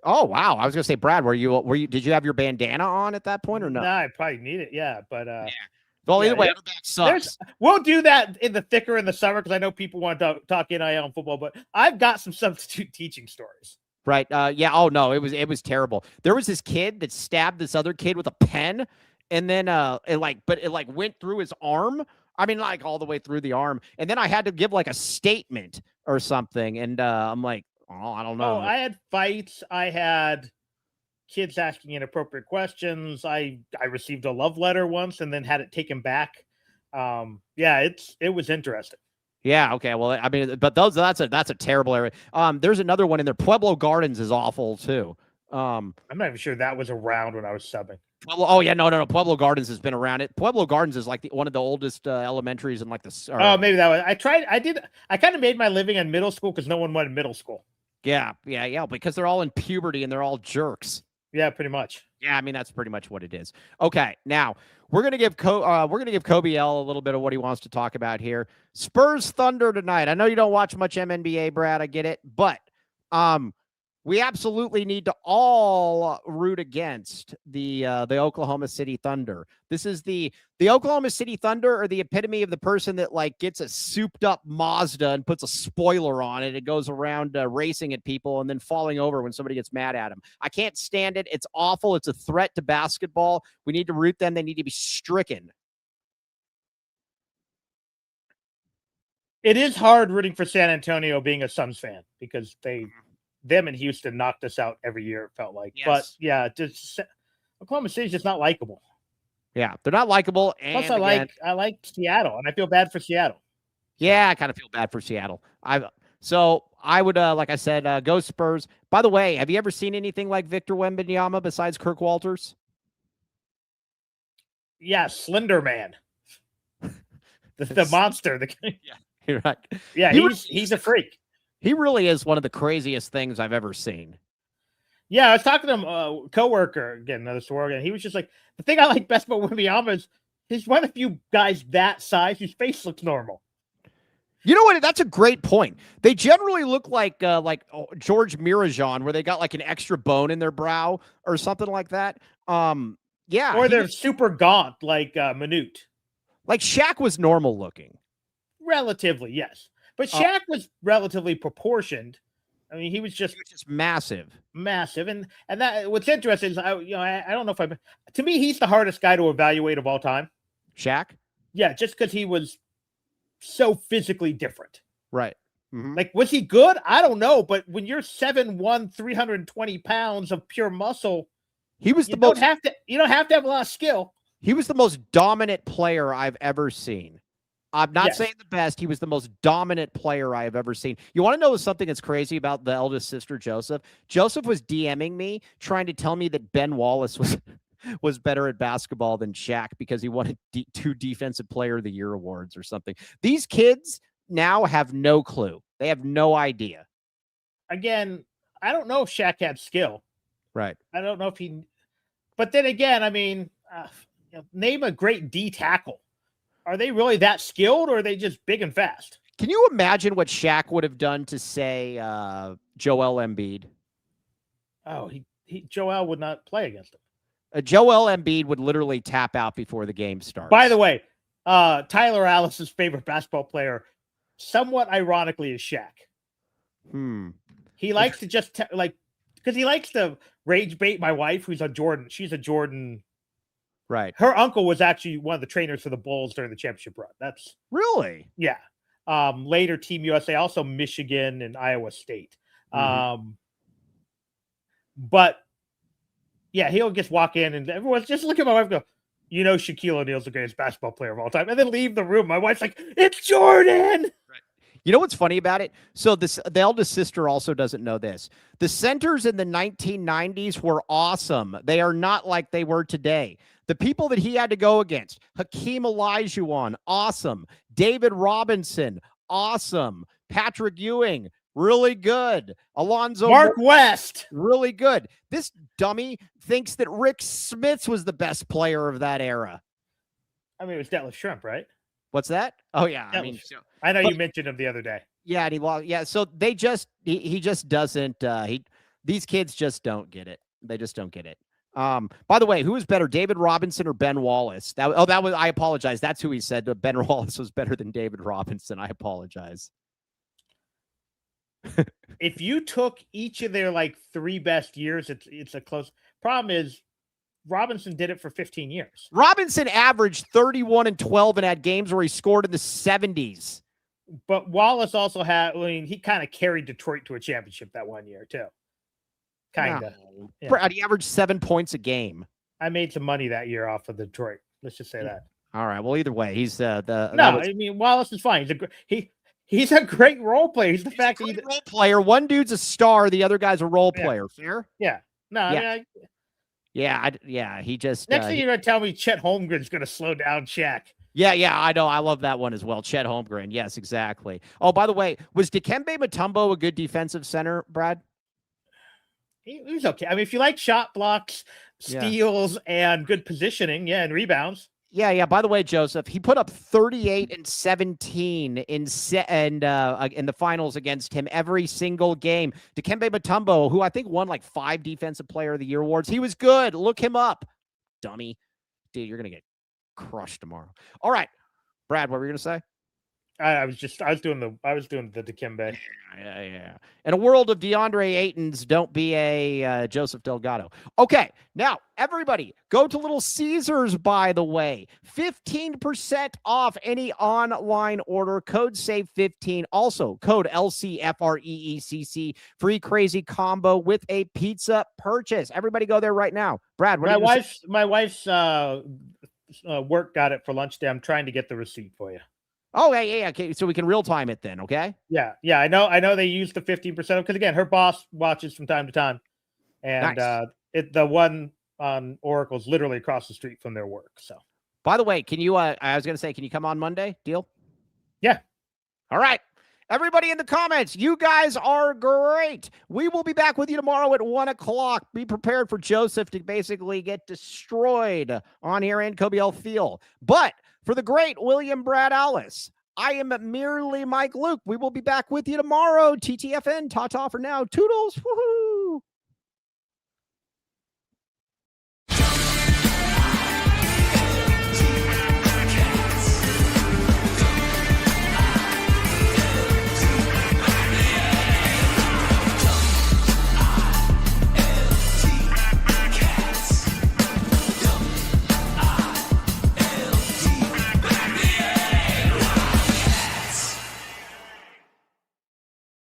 Oh, wow. I was gonna say, Brad, did you have your bandana on at that point or no? No, I probably need it. Yeah, but yeah. Well, either way, back sucks. We'll do that in the thicker in the summer because I know people want to talk NIL and football, but I've got some substitute teaching stories. Right. Yeah. Oh no, it was terrible. There was this kid that stabbed this other kid with a pen, and then it went through his arm. I mean, like all the way through the arm, and then I had to give like a statement or something, and I'm like, oh, I don't know. Oh, I had fights. I had kids asking inappropriate questions. I received a love letter once and then had it taken back. Yeah, it was interesting. Yeah. Okay. Well, I mean, but that's a terrible area. There's another one in there. Pueblo Gardens is awful too. I'm not even sure that was around when I was subbing. Oh yeah, no. Pueblo Gardens has been around. Pueblo Gardens is like one of the oldest elementaries in like the. Oh, maybe that was. I kind of made my living in middle school because no one wanted middle school. Yeah, because they're all in puberty and they're all jerks. Yeah, pretty much. Yeah, I mean that's pretty much what it is. Okay, now we're gonna give Kobe L a little bit of what he wants to talk about here. Spurs Thunder tonight. I know you don't watch much MNBA, Brad. I get it, but we absolutely need to all root against the Oklahoma City Thunder. This is the Oklahoma City Thunder are the epitome of the person that like gets a souped up Mazda and puts a spoiler on it. It goes around racing at people and then falling over when somebody gets mad at him. I can't stand it. It's awful. It's a threat to basketball. We need to root them. They need to be stricken. It is hard rooting for San Antonio being a Suns fan because them in Houston knocked us out every year, it felt like. Yes. But yeah, just Oklahoma City's just not likable. Yeah, they're not likable. And plus, I like Seattle, and I feel bad for Seattle. Yeah, I kind of feel bad for Seattle. So I would, like I said, go Spurs. By the way, have you ever seen anything like Victor Wembanyama besides Kirk Walters? Yeah, Slender Man, the monster. Yeah, you're right. Yeah, he's a freak. He really is one of the craziest things I've ever seen. Yeah, I was talking to him, a coworker, again, another story, and he was just like, the thing I like best about Wembanyama is he's one of the few guys that size whose face looks normal. You know what? That's a great point. They generally look like George Mirajan, where they got like an extra bone in their brow or something like that. Yeah. Or they're super gaunt, like Manute. Like Shaq was normal looking. Relatively, yes. But Shaq was relatively proportioned. I mean, he was just massive. And that what's interesting is I don't know if to me, he's the hardest guy to evaluate of all time. Shaq? Yeah, just because he was so physically different. Right. Mm-hmm. Like, was he good? I don't know. But when you're 7'1", 320 pounds of pure muscle, he was you don't have to have a lot of skill. He was the most dominant player I've ever seen. I'm not saying the best. He was the most dominant player I have ever seen. You want to know something that's crazy about the eldest sister, Joseph? Joseph was DMing me, trying to tell me that Ben Wallace was better at basketball than Shaq because he won 2 Defensive Player of the Year awards or something. These kids now have no clue. They have no idea. Again, I don't know if Shaq had skill. Right. I don't know if he... But then again, I mean, name a great D tackle. Are they really that skilled, or are they just big and fast? Can you imagine what Shaq would have done to, say, Joel Embiid? Oh, Joel would not play against him. Joel Embiid would literally tap out before the game starts. By the way, Tyler Alice's favorite basketball player, somewhat ironically, is Shaq. He likes to just because he likes to rage bait my wife, who's a Jordan. She's a Jordan. Right. Her uncle was actually one of the trainers for the Bulls during the championship run. That's really, yeah. Later Team USA, also Michigan and Iowa State. But yeah, he'll just walk in and everyone's just look at my wife and go, you know, Shaquille O'Neal's the greatest basketball player of all time, and then leave the room. My wife's like, it's Jordan. Right. You know what's funny about it? So the eldest sister also doesn't know this. The centers in the 1990s were awesome. They are not like they were today. The people that he had to go against, Hakeem Olajuwon, awesome. David Robinson, awesome. Patrick Ewing, really good. Alonzo Mark West, really good. This dummy thinks that Rick Smits was the best player of that era. I mean, it was Detlef Shrimp, right? What's that? Oh yeah, I mean, I know you mentioned him the other day. Yeah, and he lost. Yeah, so they just he just doesn't. These kids just don't get it. They just don't get it. By the way, who is better, David Robinson or Ben Wallace? That was. I apologize. That's who he said. Ben Wallace was better than David Robinson. I apologize. If you took each of their like 3 best years, it's a close. Problem is, Robinson did it for 15 years. Robinson averaged 31 and 12 and had games where he scored in the 70s. But Wallace also had, I mean, he kind of carried Detroit to a championship that one year, too. Kind of. No. Yeah. He averaged 7 points a game. I made some money that year off of Detroit. Let's just say that. All right. Well, either way, he's I mean, Wallace is fine. He's a great role player. He's a role player. One dude's a star. The other guy's a role player. Fair? Yeah. No, yeah. He just next thing you're gonna tell me Chet Holmgren's gonna slow down Shaq. Yeah, I know. I love that one as well. Chet Holmgren. Yes, exactly. Oh, by the way, was Dikembe Mutombo a good defensive center, Brad? He was okay. I mean, if you like shot blocks, steals, and good positioning, and rebounds. Yeah. By the way, Joseph, he put up 38 and 17 in the finals against him every single game. Dikembe Mutombo, who I think won like 5 Defensive Player of the Year awards, he was good. Look him up, dummy. Dude, you're gonna get crushed tomorrow. All right, Brad, what were you gonna say? I was doing the Dikembe. Yeah. In a world of DeAndre Aytons, don't be a Joseph Delgado. Okay, now everybody go to Little Caesars. By the way, 15% off any online order. Code SAVE15. Also, code LCFREECC. Free crazy combo with a pizza purchase. Everybody go there right now. Brad, my wife's work got it for lunch day. I'm trying to get the receipt for you. Oh, yeah. Okay, so we can real time it then, okay? Yeah. I know they use the 15% because again, her boss watches from time to time, and nice. The one on Oracle's literally across the street from their work. So, by the way, can you? I was going to say, can you come on Monday? Deal? Yeah. All right. Everybody in the comments, you guys are great. We will be back with you tomorrow at 1:00. Be prepared for Joseph to basically get destroyed on here in Kobe L. Field. But for the great William Brad Alice, I am merely Mike Luke. We will be back with you tomorrow. TTFN, ta-ta for now. Toodles. Woohoo.